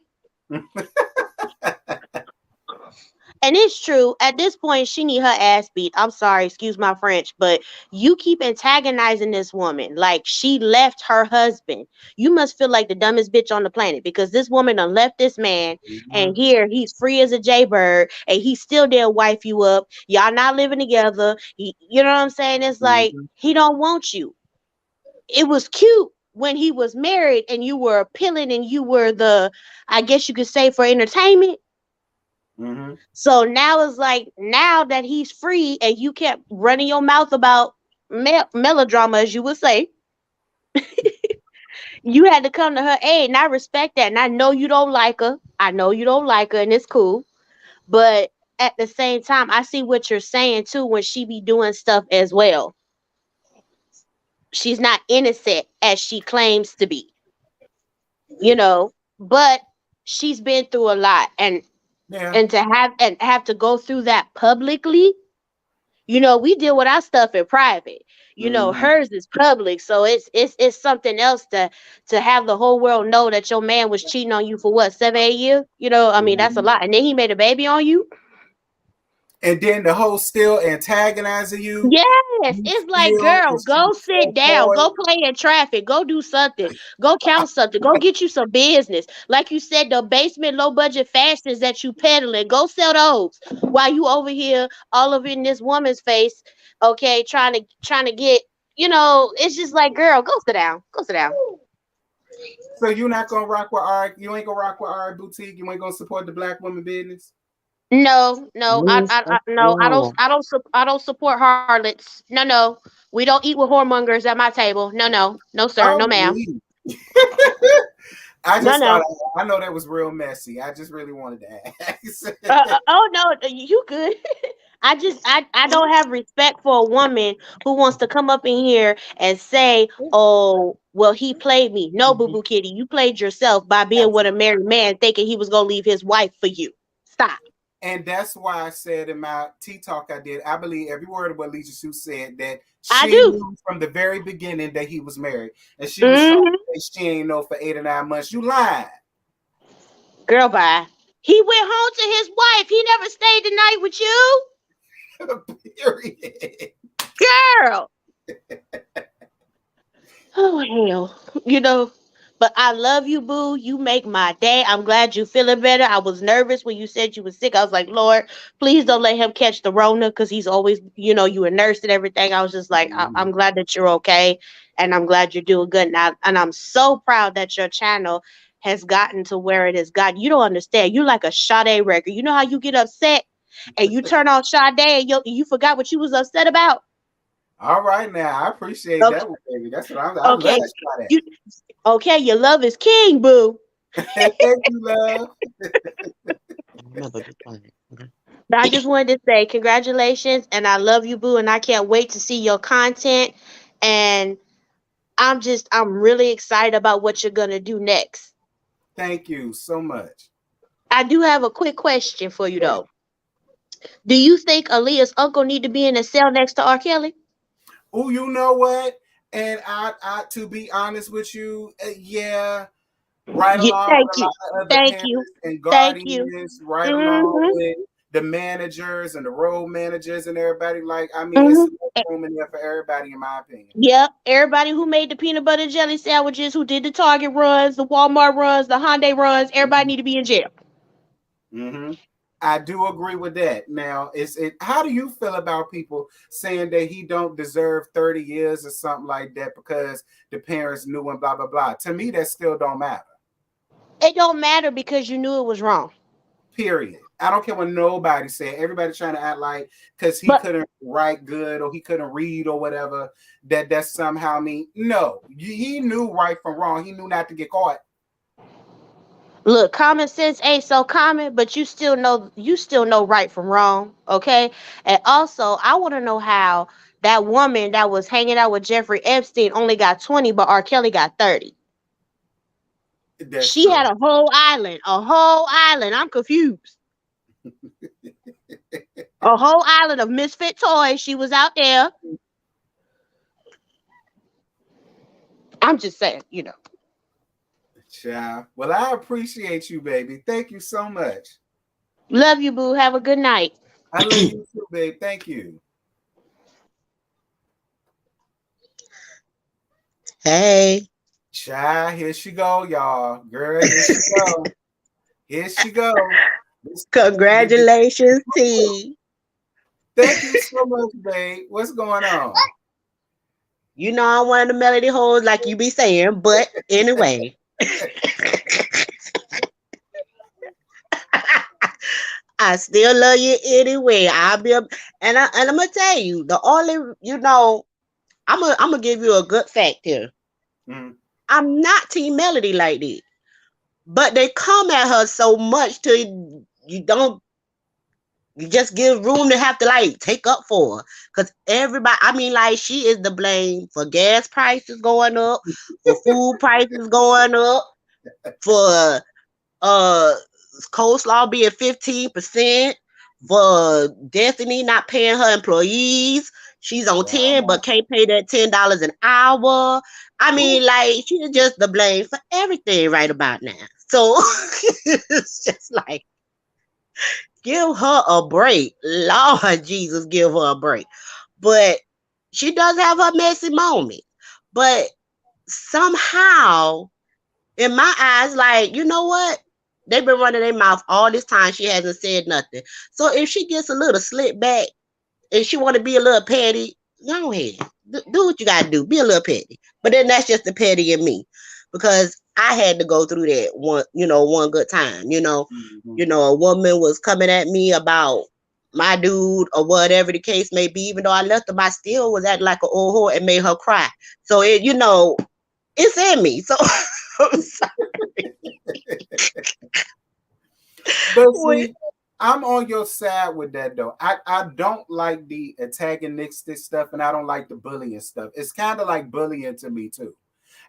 And it's true. At this point, she need her ass beat. I'm sorry, excuse my French, but you keep antagonizing this woman like she left her husband. You must feel like the dumbest bitch on the planet, because this woman done left this man, and here he's free as a jaybird, and he still dare wife you up. Y'all not living together. You know what I'm saying? It's like he don't want you. It was cute when he was married and you were appealing and you were the, I guess you could say, for entertainment. So now it's like, now that he's free and you kept running your mouth about melodrama, as you would say, you had to come to her aid. And I respect that. And I know you don't like her. I know you don't like her, and it's cool. But at the same time, I see what you're saying too when she be doing stuff as well. She's not innocent as she claims to be, but she's been through a lot. And to have to go through that publicly. We deal with our stuff in private. Hers is public, so it's something else to have the whole world know that your man was cheating on you for what, 7, 8 years. I mean, that's a lot, and then he made a baby on you. And then the whole still antagonizing you. Yes, it's like, girl, go sit down, go play in traffic, go do something, go count something, go get you some business. Like you said, the basement low budget fashions that you peddling, go sell those while you over here all over in this woman's face, okay, trying to get, it's just like, girl, go sit down, go sit down. So you're not gonna rock with our, you ain't gonna rock with our boutique. You ain't gonna support the Black woman business. No, Yes, no, no. I don't support harlots. No, we don't eat with whoremongers at my table. No, sir, no, Oh, ma'am. please. I No, just no. thought I know that was real messy. I just really wanted to ask. Oh no, you good. I don't have respect for a woman who wants to come up in here and say, "Oh, well, he played me." No, boo boo kitty, you played yourself by being with a married man, thinking he was gonna leave his wife for you. Stop. And that's why I said in my tea talk I did, I believe every word of what Lisa Sue said, that I she do. knew from the very beginning that he was married. And she was trying Hmm. to say she ain't know for 8 or 9 months. You lying. Girl, bye. He went home to his wife. He never stayed the night with you, Period. girl. Oh hell, you know. But I love you, boo. You make my day. I'm glad you feeling better. I was nervous when you said you was sick. I was like, Lord, please don't let him catch the Rona, because he's always, you a nurse and everything. I was just like, I'm glad that you're okay, and I'm glad you're doing good now. And I'm so proud that your channel has gotten to where it has gotten. You don't understand. You like a Sade record. You know how you get upset and you turn on Sade and you forgot what you was upset about. All right now. I appreciate Okay, that one, baby. That's what I love okay. that. You okay? Your love is king, boo. Thank you, love. But I just wanted to say congratulations and I love you, boo, and I can't wait to see your content. And I'm really excited about what you're gonna do next. Thank you so much. I do have a quick question for you Yeah. though. Do you think Aaliyah's uncle need to be in a cell next to R. Kelly? Oh, you know what? And I to be honest with you, yeah, right along Thank with a you. lot of other Thank you. parents and Thank you. guardians, right along Mm-hmm. with the managers and the road managers and everybody. Like, I mean, it's Mm-hmm. enough room in there for everybody, in my opinion. Yep. Everybody who made the peanut butter and jelly sandwiches, who did the Target runs, the Walmart runs, the Hyundai runs, everybody need to be in jail. Mm-hmm. I do agree with that. Now, how do you feel about people saying that he don't deserve 30 years or something like that because the parents knew and blah blah blah? To me, that still don't matter. It don't matter because you knew it was wrong. Period. I don't care what nobody said. Everybody trying to act like because he But couldn't write good or he couldn't read or whatever, that somehow mean no. He knew right from wrong. He knew not to get caught. look, common sense ain't so common, but you still know right from wrong, okay? And also, I want to know how that woman that was hanging out with Jeffrey Epstein only got 20, but R. Kelly got 30. That's She had true. a whole island, a whole island. I'm confused. A whole island of misfit toys. She was out there. I'm just saying. Child. Well, I appreciate you, baby. Thank you so much. Love you, boo. Have a good night. I love you too, babe. Thank you. Hey. Child, here she go, y'all. Girl, here she go. Here she go. Congratulations, T. Thank you so much, babe. What's going on? You know I'm one of the melody hoes like you be saying, but anyway. I still love you anyway. And I'm gonna tell you the only I'm gonna give you a good fact here. Mm. I'm not Team Melody like this, but they come at her so much till you just give room to have to like take up for her. Cause everybody, I mean, like she is the blame for gas prices going up, for food prices going up, for coleslaw being 15%, for Destiny not paying her employees. She's on 10 but can't pay that $10 an hour. I mean, like she's just the blame for everything right about now. So it's just like give her a break. Lord Jesus, give her a break. But she does have her messy moments. But somehow, in my eyes, like, you know what? They've been running their mouth all this time. She hasn't said nothing. So if she gets a little slip back and she want to be a little petty, go ahead. Do what you got to do. Be a little petty. But then that's just the petty in me. Because I had to go through that one good time. Mm-hmm. A woman was coming at me about my dude or whatever the case may be. Even though I left her, I still was acting like an old whore and made her cry. So it's in me. So I'm sorry. But With see, I'm on your side with that though. I don't like the antagonistic stuff and I don't like the bullying stuff. It's kind of like bullying to me too.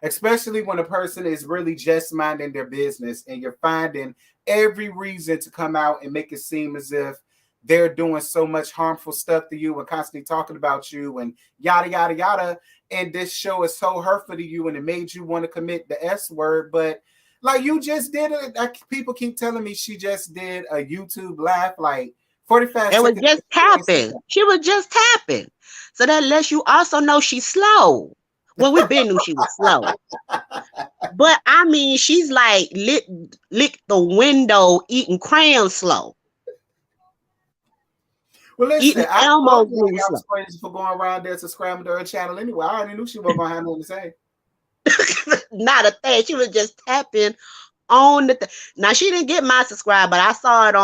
Especially when a person is really just minding their business and you're finding every reason to come out and make it seem as if they're doing so much harmful stuff to you and constantly talking about you and yada yada yada. And this show is so hurtful to you and it made you want to commit the S word, but like you just did it. People keep telling me she just did a YouTube laugh, like 45 it was seconds. just tapping. She was just tapping. So that lets you also know she's slow. Well, we been knew she was slow. But I mean, she's like lick the window eating crayon slow. Well, listen, Eating I Elmo told you glue I slow. was crazy for going around there to scramble her channel anyway. I already knew she wasn't gonna have nothing to say. Not a thing. She was just tapping on the now she didn't get my subscribe, but I saw it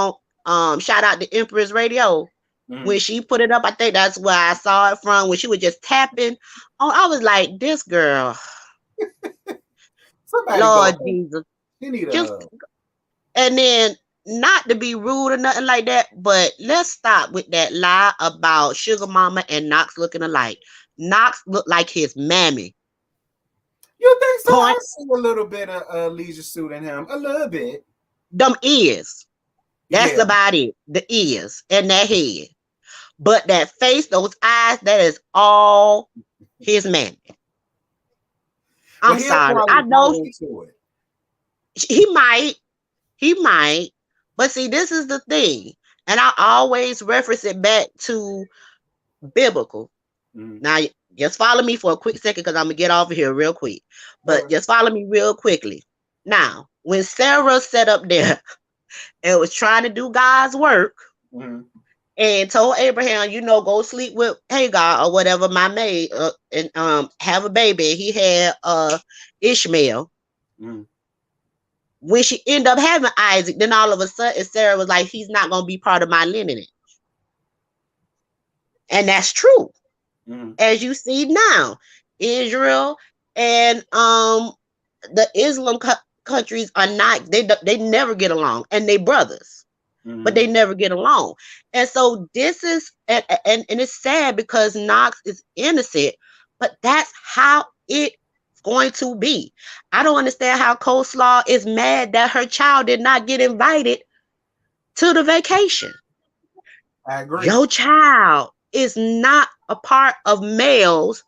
on shout out to Empress Radio. When Mhm. she put it up, I think that's where I saw it from. When she was just tapping on, I was like, "This girl, Somebody go Lord home. Jesus!" She need a Just hug. and then not to be rude or nothing like that, but let's stop with that lie about Sugar Mama and Knox looking alike. Knox looked like his mammy. You think so? I Point see a little bit of leisure suit in him, a little bit. them ears. That's Yeah, about it. The ears and that head. But that face, those eyes, that is all his mammy. but I'm he'll sorry. probably I grow know into it. he might. He might. But see, this is the thing. And I always reference it back to biblical. Mhm. Now, just follow me for a quick second because I'm going to get off of here real quick. But Okay. just follow me real quickly. Now, when Sarah sat up there and was trying to do God's work Mhm. and told Abraham, go sleep with Hagar or whatever, my maid, and have a baby. He had Ishmael. Mhm. When she ended up having Isaac, then all of a sudden Sarah was like, he's not going to be part of my lineage. And that's true. Mhm. As you see now, Israel and the Islam countries are not, they never get along, and they brothers, but they Mhm. never get along. And so this is and it's sad because Knox is innocent, but that's how it's going to be. I don't understand how Coleslaw is mad that her child did not get invited to the vacation. I agree. Your child is not a part of Mel's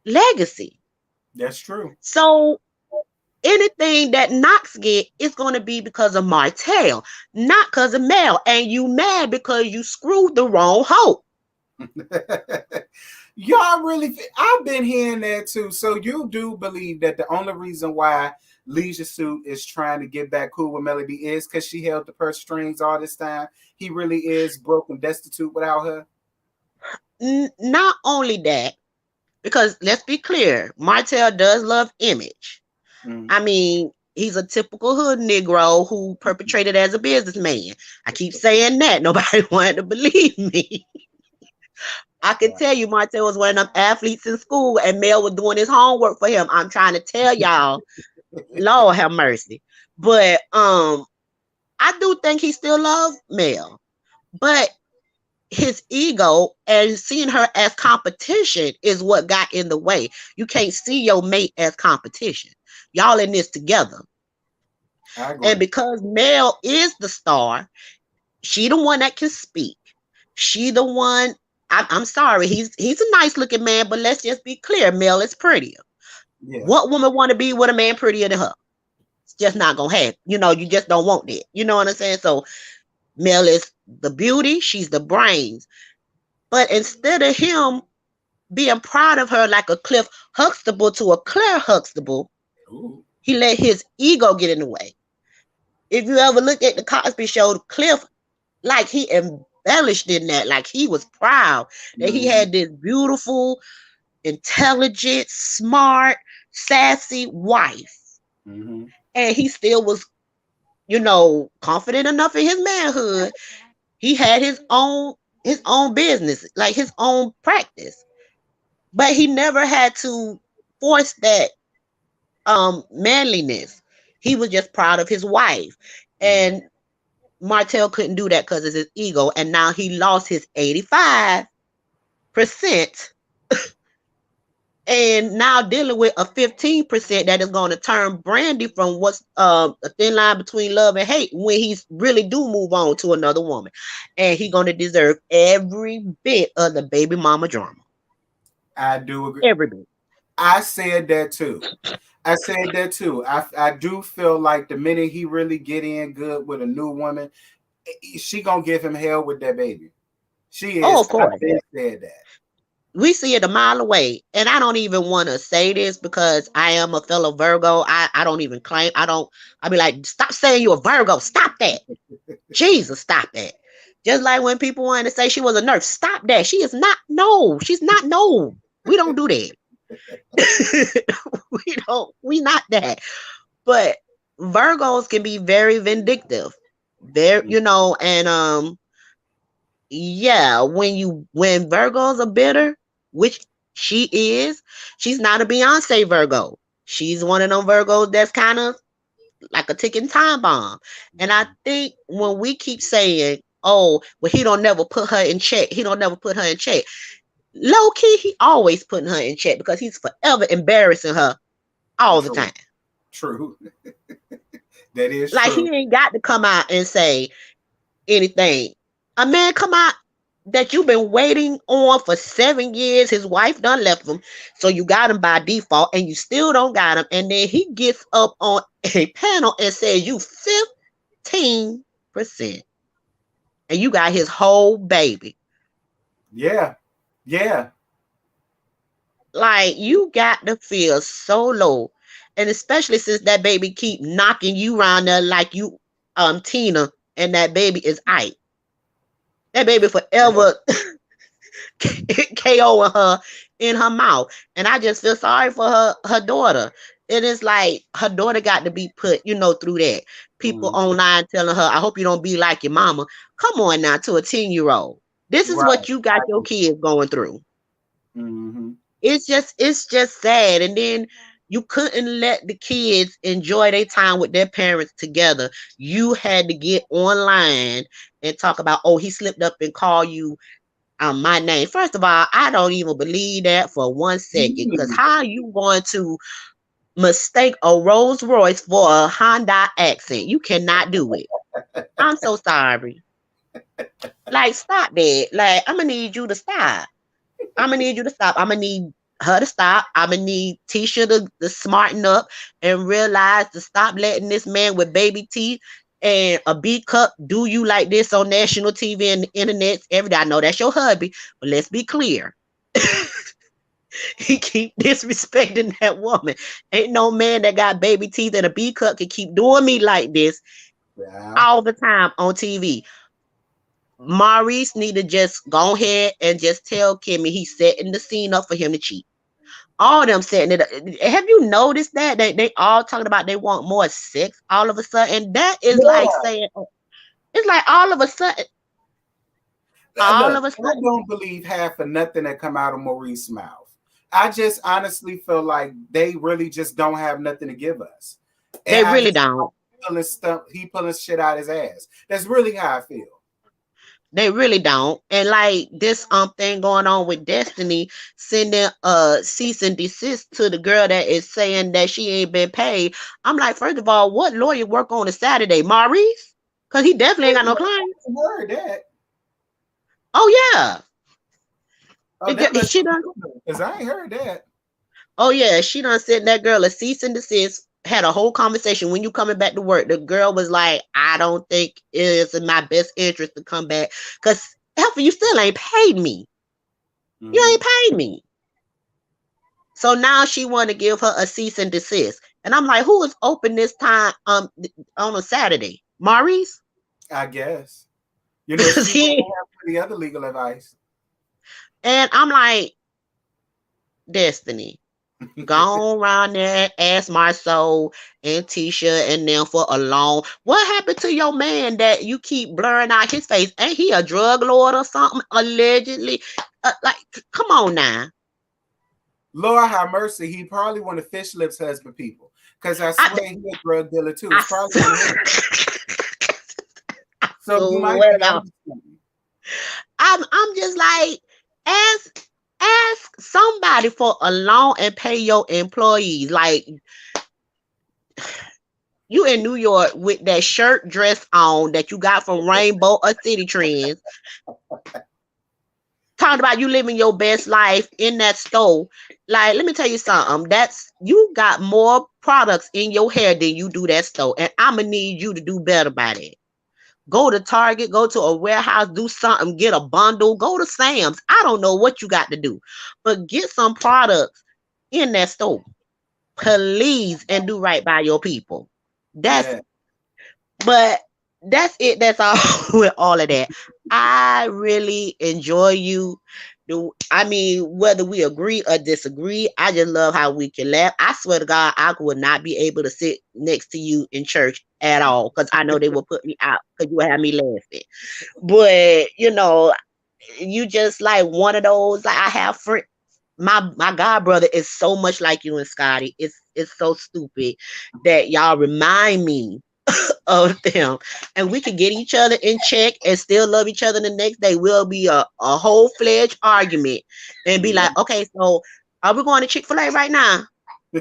legacy. That's true. So anything that Knox get is going to be because of Martell, not because of Mel. And you mad because you screwed the wrong hoe. Y'all really, I've been hearing that too. So you do believe that the only reason why Leisure Suit is trying to get back cool with Melody is because she held the purse strings all this time? He really is broke and destitute without her? Not only that, because let's be clear, Martell does love image. Mm. I mean, he's a typical hood Negro who perpetrated as a businessman. I keep saying that. Nobody wanted to believe me. I can Right. tell you Martell was one of them athletes in school and Mel was doing his homework for him. I'm trying to tell y'all, Lord have mercy. But I do think he still loves Mel. But his ego and seeing her as competition is what got in the way. You can't see your mate as competition. Y'all in this together. I And agree. because Mel is the star, she the one that can speak. She the one. I'm sorry, he's a nice looking man, but let's just be clear, Mel is prettier. Yeah. What woman want to be with a man prettier than her? It's just not gonna happen. You just don't want that. You know what I'm saying? So Mel is the beauty, she's the brains. But instead of him being proud of her like a Cliff Huxtable to a Claire Huxtable, Ooh. he let his ego get in the way. If you ever look at the Cosby Show, Cliff, like he embellished in that, like he was proud that he Mm-hmm. had this beautiful, intelligent, smart, sassy wife. Mm-hmm. And he still was, confident enough in his manhood. He had his own business, like his own practice. But he never had to force that manliness. He was just proud of his wife. Mm-hmm. And Martell couldn't do that because of his ego, and now he lost his 85%, and now dealing with a 15% that is going to turn Brandy from what's a thin line between love and hate when he's really do move on to another woman, and he's going to deserve every bit of the baby mama drama. I do agree. Every bit. I said that too. I do feel like the minute he really get in good with a new woman, she gonna give him hell with that baby. She is. Oh, of course. I've been said that. We see it a mile away. And I don't even want to say this because I am a fellow Virgo. I don't even claim. I be like, stop saying you're a Virgo. Stop that. Jesus, stop that. Just like when people wanted to say she was a nurse. Stop that. She is not. No, she's not. No, we don't do that. We not that. But Virgos can be very vindictive. Very, and yeah, when Virgos are bitter, which she is, she's not a Beyonce Virgo. She's one of them Virgos that's kind of like a ticking time bomb. And I think when we keep saying, oh, well, he don't never put her in check. He don't never put her in check. Low key, he always putting her in check because he's forever embarrassing her all the time. True. That is like true. He ain't got to come out and say anything. A man come out that you've been waiting on for 7 years. His wife done left him, so you got him by default, and you still don't got him. And then he gets up on a panel and says you 15%, and you got his whole baby. Yeah. Like, you got to feel so low, and especially since that baby keep knocking you around there like you Tina, and that baby is Ike. That baby forever KOing her in her mouth. And I just feel sorry for her daughter. It is like her daughter got to be put, through that. People online telling her, I hope you don't be like your mama. Come on now, to a 10-year-old. This is what you got your kids going through. Mm-hmm. It's just sad. And then you couldn't let the kids enjoy their time with their parents together. You had to get online and talk about, oh, he slipped up and called you my name. First of all, I don't even believe that for 1 second. Because how are you going to mistake a Rolls Royce for a Honda Accent? You cannot do it. I'm so sorry. Like, stop that. Like, I'm going to need you to stop. I'm going to need her to stop. I'm going to need Tisha to smarten up and realize to stop letting this man with baby teeth and a B cup do you like this on national TV and the internet every day. I know that's your hubby, but let's be clear. He keep disrespecting that woman. Ain't no man that got baby teeth and a B cup can keep doing me like this all the time on TV. Maurice need to just go ahead and just tell Kimmy he's setting the scene up for him to cheat. All of them setting it up. Have you noticed that they all talking about they want more sex all of a sudden? That is like saying, it's like all of a sudden. I don't believe half of nothing that come out of Maurice's mouth. I just honestly feel like they really just don't have nothing to give us. And they really don't. He pulling shit out his ass. That's really how I feel. They really don't. And like this thing going on with Destiny, sending a cease and desist to the girl that is saying that she ain't been paid. I'm like, first of all, what lawyer work on a Saturday? Maurice? Because he definitely ain't got no clients. I heard that. Oh yeah. She done, because I ain't heard that. Oh yeah, she done sent that girl a cease and desist. Had a whole conversation. When you coming back to work, the girl was like, I don't think it is in my best interest to come back because Alpha, you still ain't paid me. Mm-hmm. You ain't paid me. So now she want to give her a cease and desist. And I'm like, who is open this time on a Saturday? Maurice? I guess. She don't have any other legal advice. And I'm like, Destiny. Go around there, ask Marceau and Tisha and them for a loan. What happened to your man that you keep blurring out his face? Ain't he a drug lord or something, allegedly? Like, come on now. Lord have mercy. He probably one of Fish Lips' husband people. Because I swear he's a drug dealer too. It's probably So you might Swear to be God. on something. I'm just like, ask somebody for a loan and pay your employees. Like, you in New York with that shirt dress on that you got from Rainbow or City Trends, talking about you living your best life in that store. Like, let me tell you something. That's, you got more products in your hair than you do that store, and I'ma need you to do better by that. Go to Target, go to a warehouse, do something, get a bundle, go to Sam's. I don't know what you got to do, but get some products in that store, please, and do right by your people. That's, Yeah. but that's it. That's all with all of that. I really enjoy you. I mean, whether we agree or disagree, I just love how we can laugh. I swear to God, I would not be able to sit next to you in church at all because I know they will put me out because you would have me laughing. But you just like one of those. Like, I have friends. My god brother is so much like you and Scotty. It's so stupid that y'all remind me of them, and we can get each other in check and still love each other the next day. Will be a whole-fledged argument and be like, okay, so are we going to Chick-fil-A right now? We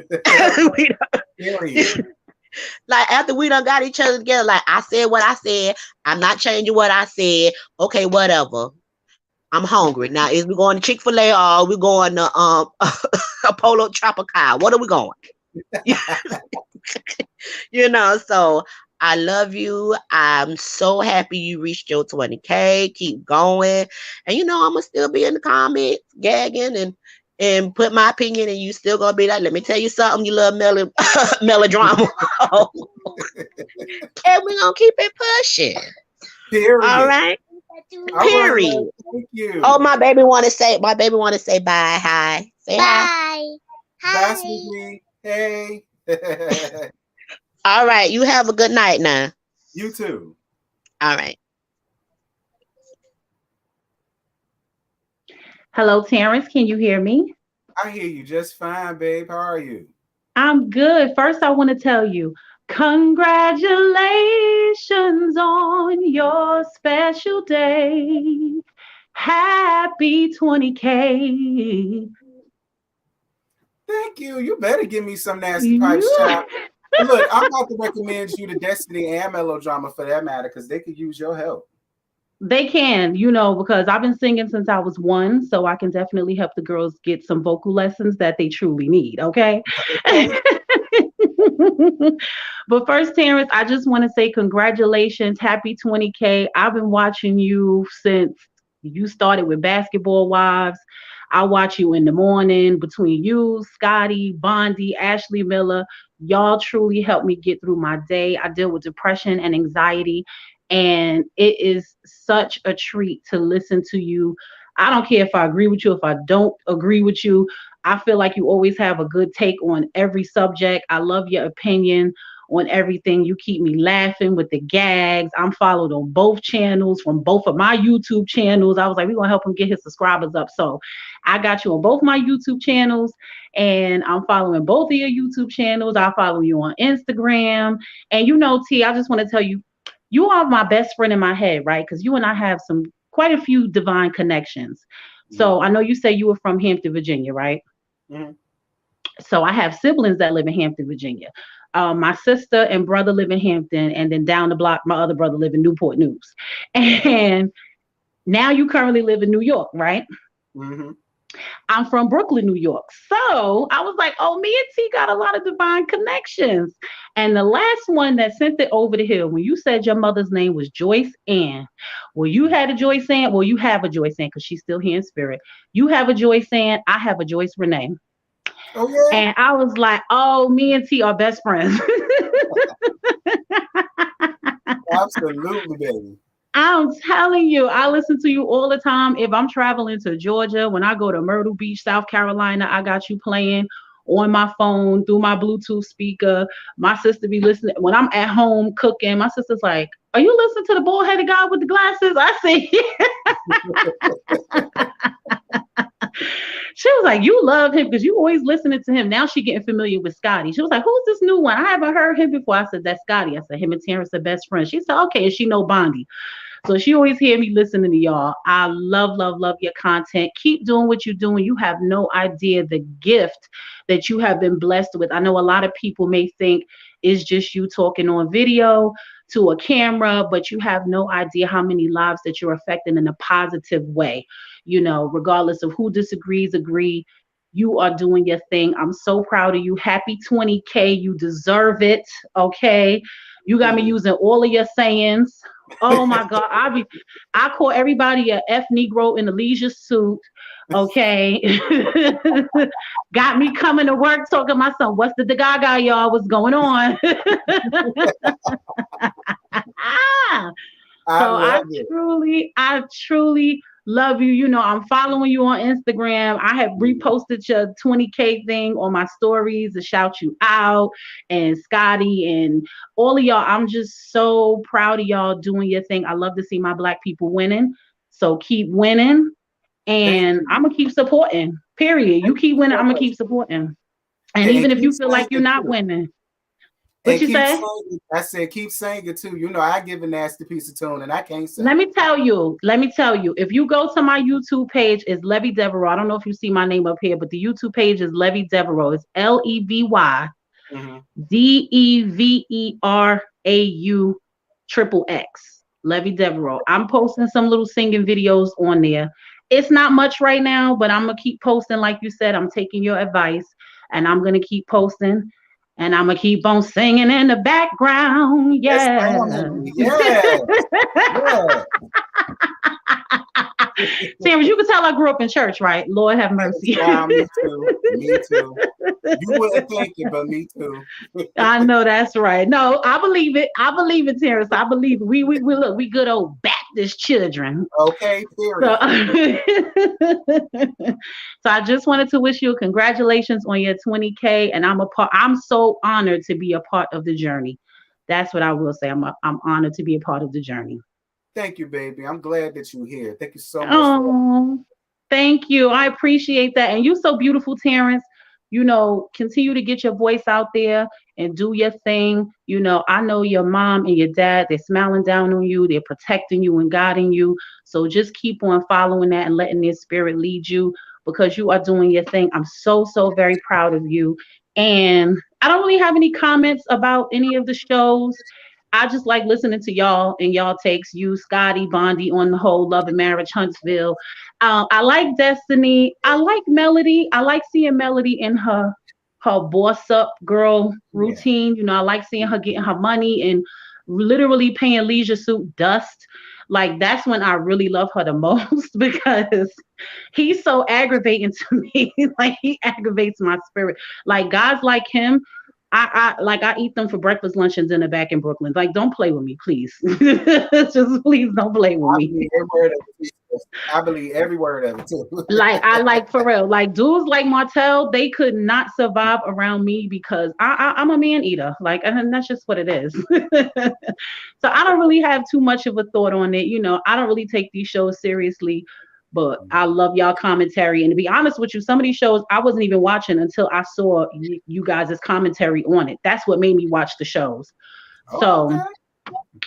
Period. like, after we done got each other together, like, I said what I said, I'm not changing what I said. Okay, whatever. I'm hungry. Now, is we going to Chick-fil-A or are we going to a Polo Tropical? What are we going? So I love you. I'm so happy you reached your 20K. Keep going. And I'm gonna still be in the comments gagging and put my opinion, and you still gonna be like, let me tell you something, you love melodrama. And we're gonna keep it pushing. Period. All right. All right, Period. love. Thank you. Oh, my baby wanna say bye. Hi. Say hi. Bye, sweetie. Hey. All right. You have a good night now. You too. All right. Hello, Terrence. Can you hear me? I hear you just fine, babe. How are you? I'm good. First, I want to tell you, congratulations on your special day. Happy 20K. Thank you. You better give me some nasty pipes, You. child. Look, I'm about to recommend you to Destiny and Melodrama for that matter, because they could use your help. They can, because I've been singing since I was 1, so I can definitely help the girls get some vocal lessons that they truly need, okay? Okay. But first, Terrence, I just want to say congratulations. Happy 20K. I've been watching you since you started with Basketball Wives. I watch you in the morning between you, Scotty, Bondi, Ashley Miller. Y'all truly helped me get through my day. I deal with depression and anxiety, and it is such a treat to listen to you. I don't care if I agree with you, if I don't agree with you. I feel like you always have a good take on every subject. I love your opinion on everything. You keep me laughing with the gags. I'm followed on both channels from both of my YouTube channels. I was like, we're going to help him get his subscribers up. So I got you on both my YouTube channels, and I'm following both of your YouTube channels. I follow you on Instagram. And T, I just want to tell you, you are my best friend in my head, right? Because you and I have quite a few divine connections. So I know you say you were from Hampton, Virginia, right? Mm-hmm. So I have siblings that live in Hampton, Virginia. My sister and brother live in Hampton, and then down the block, my other brother live in Newport News. And now you currently live in New York, right? Mm-hmm. I'm from Brooklyn, New York. So I was like, oh, me and T got a lot of divine connections. And the last one that sent it over the hill, when you said your mother's name was Joyce Ann, well, you had a Joyce Ann. Well, you have a Joyce Ann because she's still here in spirit. You have a Joyce Ann. I have a Joyce Renee. Oh, yeah? And I was like, oh, me and T are best friends. Absolutely, baby. I'm telling you, I listen to you all the time. If I'm traveling to Georgia, when I go to Myrtle Beach, South Carolina, I got you playing on my phone through my Bluetooth speaker. My sister be listening. When I'm at home cooking, my sister's like, are you listening to the bald-headed guy with the glasses? I say, yeah. She was like, you love him because you always listening to him. Now she getting familiar with Scotty. She was like, who's this new one? I haven't heard him before. I said, that's Scotty. I said, him and Terrence are best friends. She said, okay. And she know Bondi. So she always hear me listening to y'all. I love, love, love your content. Keep doing what you're doing. You have no idea the gift that you have been blessed with. I know a lot of people may think it's just you talking on video to a camera, but you have no idea how many lives that you're affecting in a positive way. Regardless of who disagrees, agree. You are doing your thing. I'm so proud of you. Happy 20K. You deserve it. Okay. You got me using all of your sayings. Oh my God. I call everybody a F Negro in a leisure suit. Okay. Got me coming to work talking to my son. What's the gaga, y'all? What's going on? So I truly love you. I'm following you on Instagram. I have reposted your 20K thing on my stories to shout you out, and Scotty and all of y'all. I'm just so proud of y'all doing your thing. I love to see my Black people winning. So keep winning, and I'm gonna keep supporting. Period. You keep winning, I'm gonna keep supporting. And even if you feel like you're not winning. What you say? I said, keep saying it too. I give a nasty piece of tune and I can't sing. Let me tell you. If you go to my YouTube page, it's Levy Devereaux. I don't know if you see my name up here, but the YouTube page is Levy Devereaux. It's LEVY DEVERAU XXX. Levy Devereaux. I'm posting some little singing videos on there. It's not much right now, but I'm gonna keep posting. Like you said, I'm taking your advice, and I'm gonna keep posting. And I'm going to keep on singing in the background. Yeah. Yeah. Sam, you can tell I grew up in church, right? Lord have mercy. Yeah, me too. You wouldn't think it, but me too. I know that's right. No, I believe it. Terrence. I believe it. We look, we good old Baptist children. Okay, period. So I just wanted to wish you congratulations on your 20K, and I'm so honored to be a part of the journey. That's what I will say. I'm honored to be a part of the journey. Thank you, baby. I'm glad that you're here. Thank you so much. Oh, thank you. I appreciate that. And you're so beautiful, Terrence. Continue to get your voice out there and do your thing. I know your mom and your dad, they're smiling down on you. They're protecting you and guiding you. So just keep on following that and letting their spirit lead you, because you are doing your thing. I'm so, so very proud of you. And I don't really have any comments about any of the shows. I just like listening to y'all and y'all takes, you, Scotty, Bondi, on the whole Love and Marriage, Huntsville. I like Destiny. I like Melody. I like seeing Melody in her boss up girl routine. I like seeing her getting her money and literally paying Leisure Suit dust. Like, that's when I really love her the most, because he's so aggravating to me. Like, he aggravates my spirit. Like, guys like him, I eat them for breakfast, lunch, and dinner back in Brooklyn. Like, don't play with me, please. Just please don't play with me. I believe every word of it too. Like for real. Like, dudes like Martell, they could not survive around me because I'm a man eater. Like, and that's just what it is. So I don't really have too much of a thought on it. I don't really take these shows seriously. But I love y'all commentary. And to be honest with you, some of these shows I wasn't even watching until I saw you guys' commentary on it. That's what made me watch the shows. So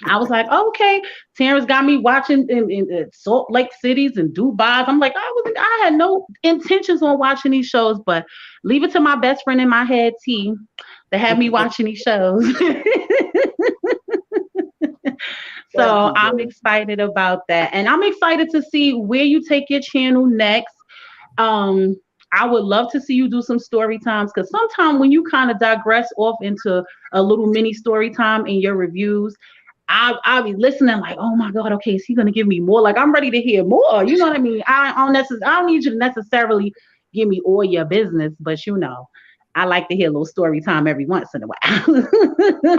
I was like, okay, Terrence got me watching in Salt Lake cities and Dubai. I'm like, I had no intentions on watching these shows, but leave it to my best friend in my head, T, to have me watching these shows. So I'm excited about that. And I'm excited to see where you take your channel next. I would love to see you do some story times, because sometimes when you kind of digress off into a little mini story time in your reviews, I'll be listening like, oh my God, okay, is he going to give me more? Like, I'm ready to hear more. You know what I mean? I don't need you to necessarily give me all your business, but I like to hear a little story time every once in a while. I'm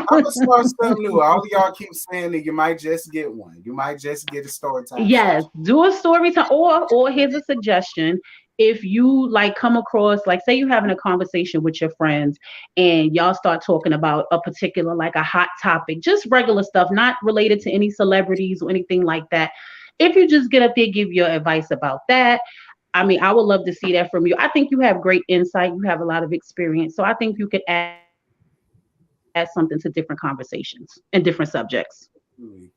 gonna start something new. All of y'all keep saying that you might just get one. You might just get a story time. Yes, do a story time, or here's a suggestion. If you come across, say you're having a conversation with your friends and y'all start talking about a particular, a hot topic, just regular stuff, not related to any celebrities or anything like that. If you just get up there, give your advice about that, I mean, I would love to see that from you. I think you have great insight. You have a lot of experience. So I think you could add something to different conversations and different subjects.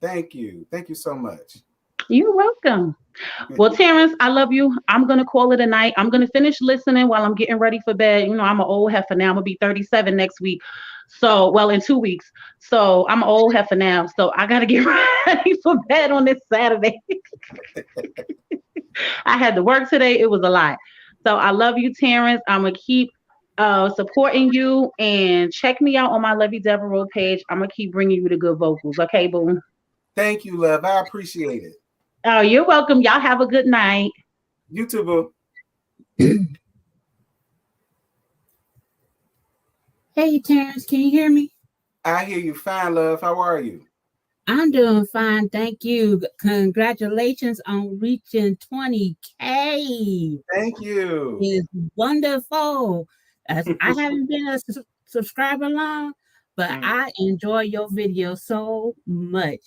Thank you. Thank you so much. You're welcome. Well, Terrence, I love you. I'm gonna call it a night. I'm gonna finish listening while I'm getting ready for bed. You know, I'm an old heifer now. I'm gonna be 37 next week. So, well, in 2 weeks. So I'm an old heifer now. So I gotta get ready for bed on this Saturday. I had to work today. It was a lot. So I love you, Terrence. I'm gonna keep supporting you and check me out on my Levy Devereaux page. I'm gonna keep bringing you the good vocals. Okay, boom. Thank you, love. I appreciate it. Oh, you're welcome. Y'all have a good night. You too, boo. Hey, Terrence, can you hear me? I hear you fine, love. How are you? I'm doing fine, thank you. Congratulations on reaching 20K. Thank you. It's wonderful. As I haven't been a subscriber long, but I enjoy your video so much.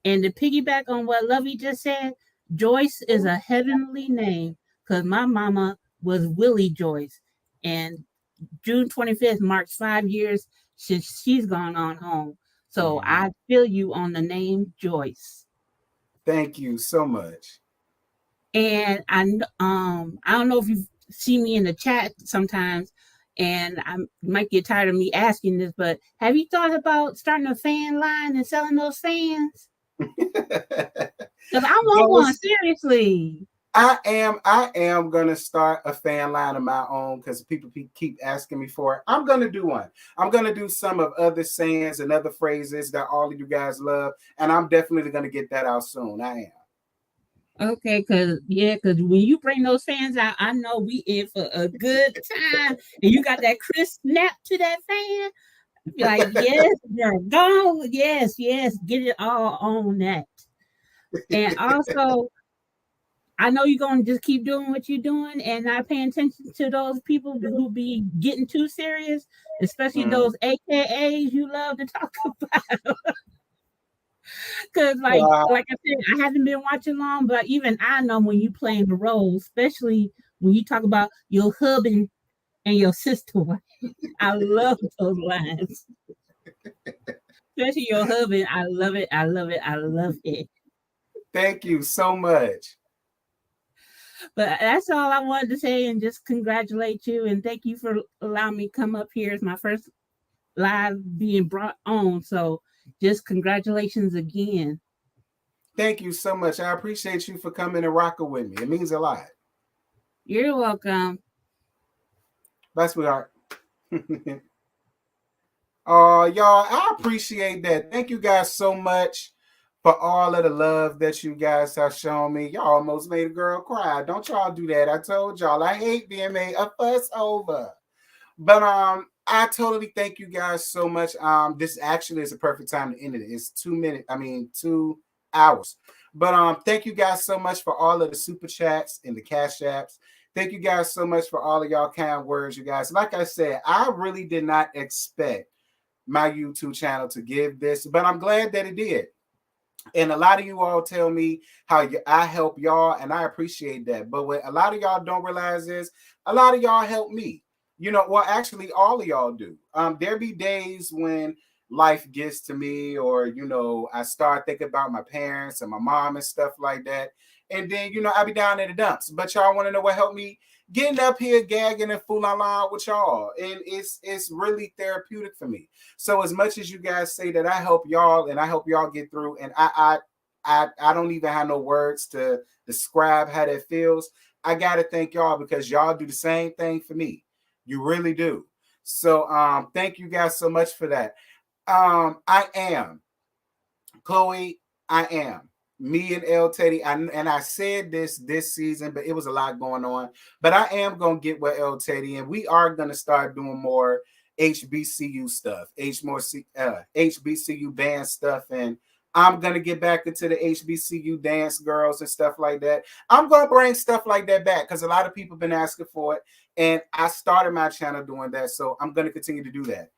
And to piggyback on what Lovey just said, Joyce is a heavenly name because my mama was Willie Joyce. And June 25th marks 5 years since she's gone on home. So I feel you on the name Joyce. Thank you so much. And I don't know if you see me in the chat sometimes, and I might get tired of me asking this, but have you thought about starting a fan line and selling those fans? Because I want one, seriously. I am gonna start a fan line of my own because people keep asking me for it. I'm gonna do one. I'm gonna do some of other sayings and other phrases that all of you guys love, and I'm definitely gonna get that out soon. I am. Okay, because when you bring those fans out, I know we in for a good time, and you got that crisp snap to that fan. Be like, yes, girl, go, yes, get it all on that. And also, I know you're going to just keep doing what you're doing and not paying attention to those people who be getting too serious, especially those AKAs you love to talk about. Because, like I said, I haven't been watching long, but even I know when you playing the role, especially when you talk about your husband and your sister. I love those lines. Especially your husband. I love it. I love it. I love it. Thank you so much. But that's all I wanted to say, and just congratulate you and thank you for allowing me to come up here. It's my first live being brought on, so just congratulations again. Thank you so much. I appreciate you for coming and rocking with me. It means a lot. You're welcome. Bye, sweetheart. Oh, y'all, I appreciate that. Thank you guys so much for all of the love that you guys have shown me. Y'all almost made a girl cry. Don't y'all do that. I told y'all I hate being made a fuss over. But I totally thank you guys so much. This actually is a perfect time to end it. It's 2 hours. But thank you guys so much for all of the super chats and the cash apps. Thank you guys so much for all of y'all kind words, you guys. Like I said, I really did not expect my YouTube channel to give this, but I'm glad that it did. And a lot of you all tell me how I help y'all, and I appreciate that. But what a lot of y'all don't realize is a lot of y'all help me. You know, well, actually, all of y'all do. There be days when life gets to me, or, you know, I start thinking about my parents and my mom and stuff like that. And then, you know, I be down in the dumps. But y'all want to know what helped me? Getting up here, gagging and fooling around with y'all. And it's really therapeutic for me. So as much as you guys say that I help y'all and I help y'all get through, and I don't even have no words to describe how that feels. I gotta thank y'all because y'all do the same thing for me. You really do. So thank you guys so much for that. I am Chloe. I am me and L Teddy. And I said this season, but it was a lot going on. But I am gonna get with L Teddy, and we are gonna start doing more HBCU stuff, HBCU band stuff, and I'm gonna get back into the HBCU dance girls and stuff like that. I'm gonna bring stuff like that back because a lot of people have been asking for it, and I started my channel doing that, so I'm gonna continue to do that.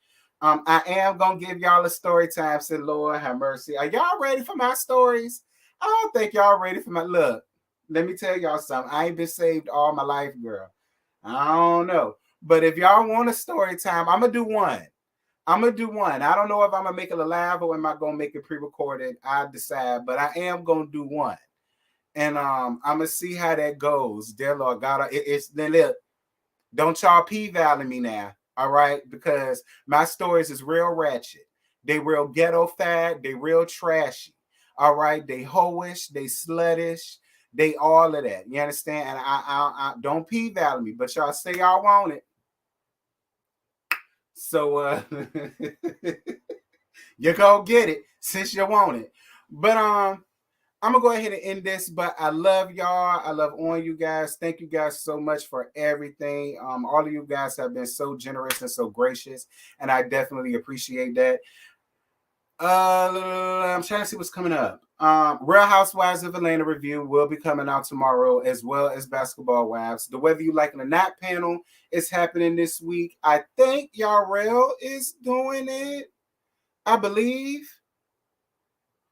I am gonna give y'all a story time. Said Lord have mercy. Are y'all ready for my stories? I don't think y'all ready for my look. let me tell y'all something. I ain't been saved all my life, girl. I don't know. But if y'all want a story time, I'm gonna do one. I'm gonna do one. I don't know if I'm gonna make it a live or am I gonna make it pre-recorded. I decide, but I am gonna do one. And I'm gonna see how that goes. Dear Lord God, it's then look, don't y'all p-valley me now, all right? Because my stories is real ratchet. They real ghetto fad. They real trashy. All right, they hoish, they sluttish, they all of that. You understand? And I don't p-valley me, but y'all say y'all want it. So you go get it since you want it. But I'm gonna go ahead and end this. But I love y'all. I love on you guys. Thank you guys so much for everything. All of you guys have been so generous and so gracious, and I definitely appreciate that. I'm trying to see what's coming up. Real Housewives of Atlanta review will be coming out tomorrow, as well as Basketball Wives. The Whether You Like It or Not panel is happening this week. I think Yarrell is doing it. I believe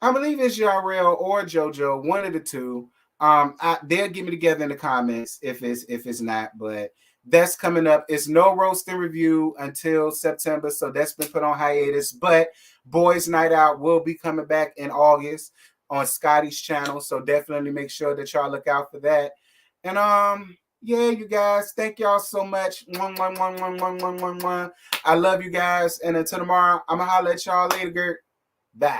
it's Yarrell or JoJo, one of the two. They'll get me together in the comments if it's not, but that's coming up. It's no roasting review until September, so that's been put on hiatus. But Boys Night Out will be coming back in August on Scotty's channel, so definitely make sure that y'all look out for that. And yeah, you guys, thank y'all so much. I love you guys, and until tomorrow, I'm gonna holler at y'all later, Gert. Bye.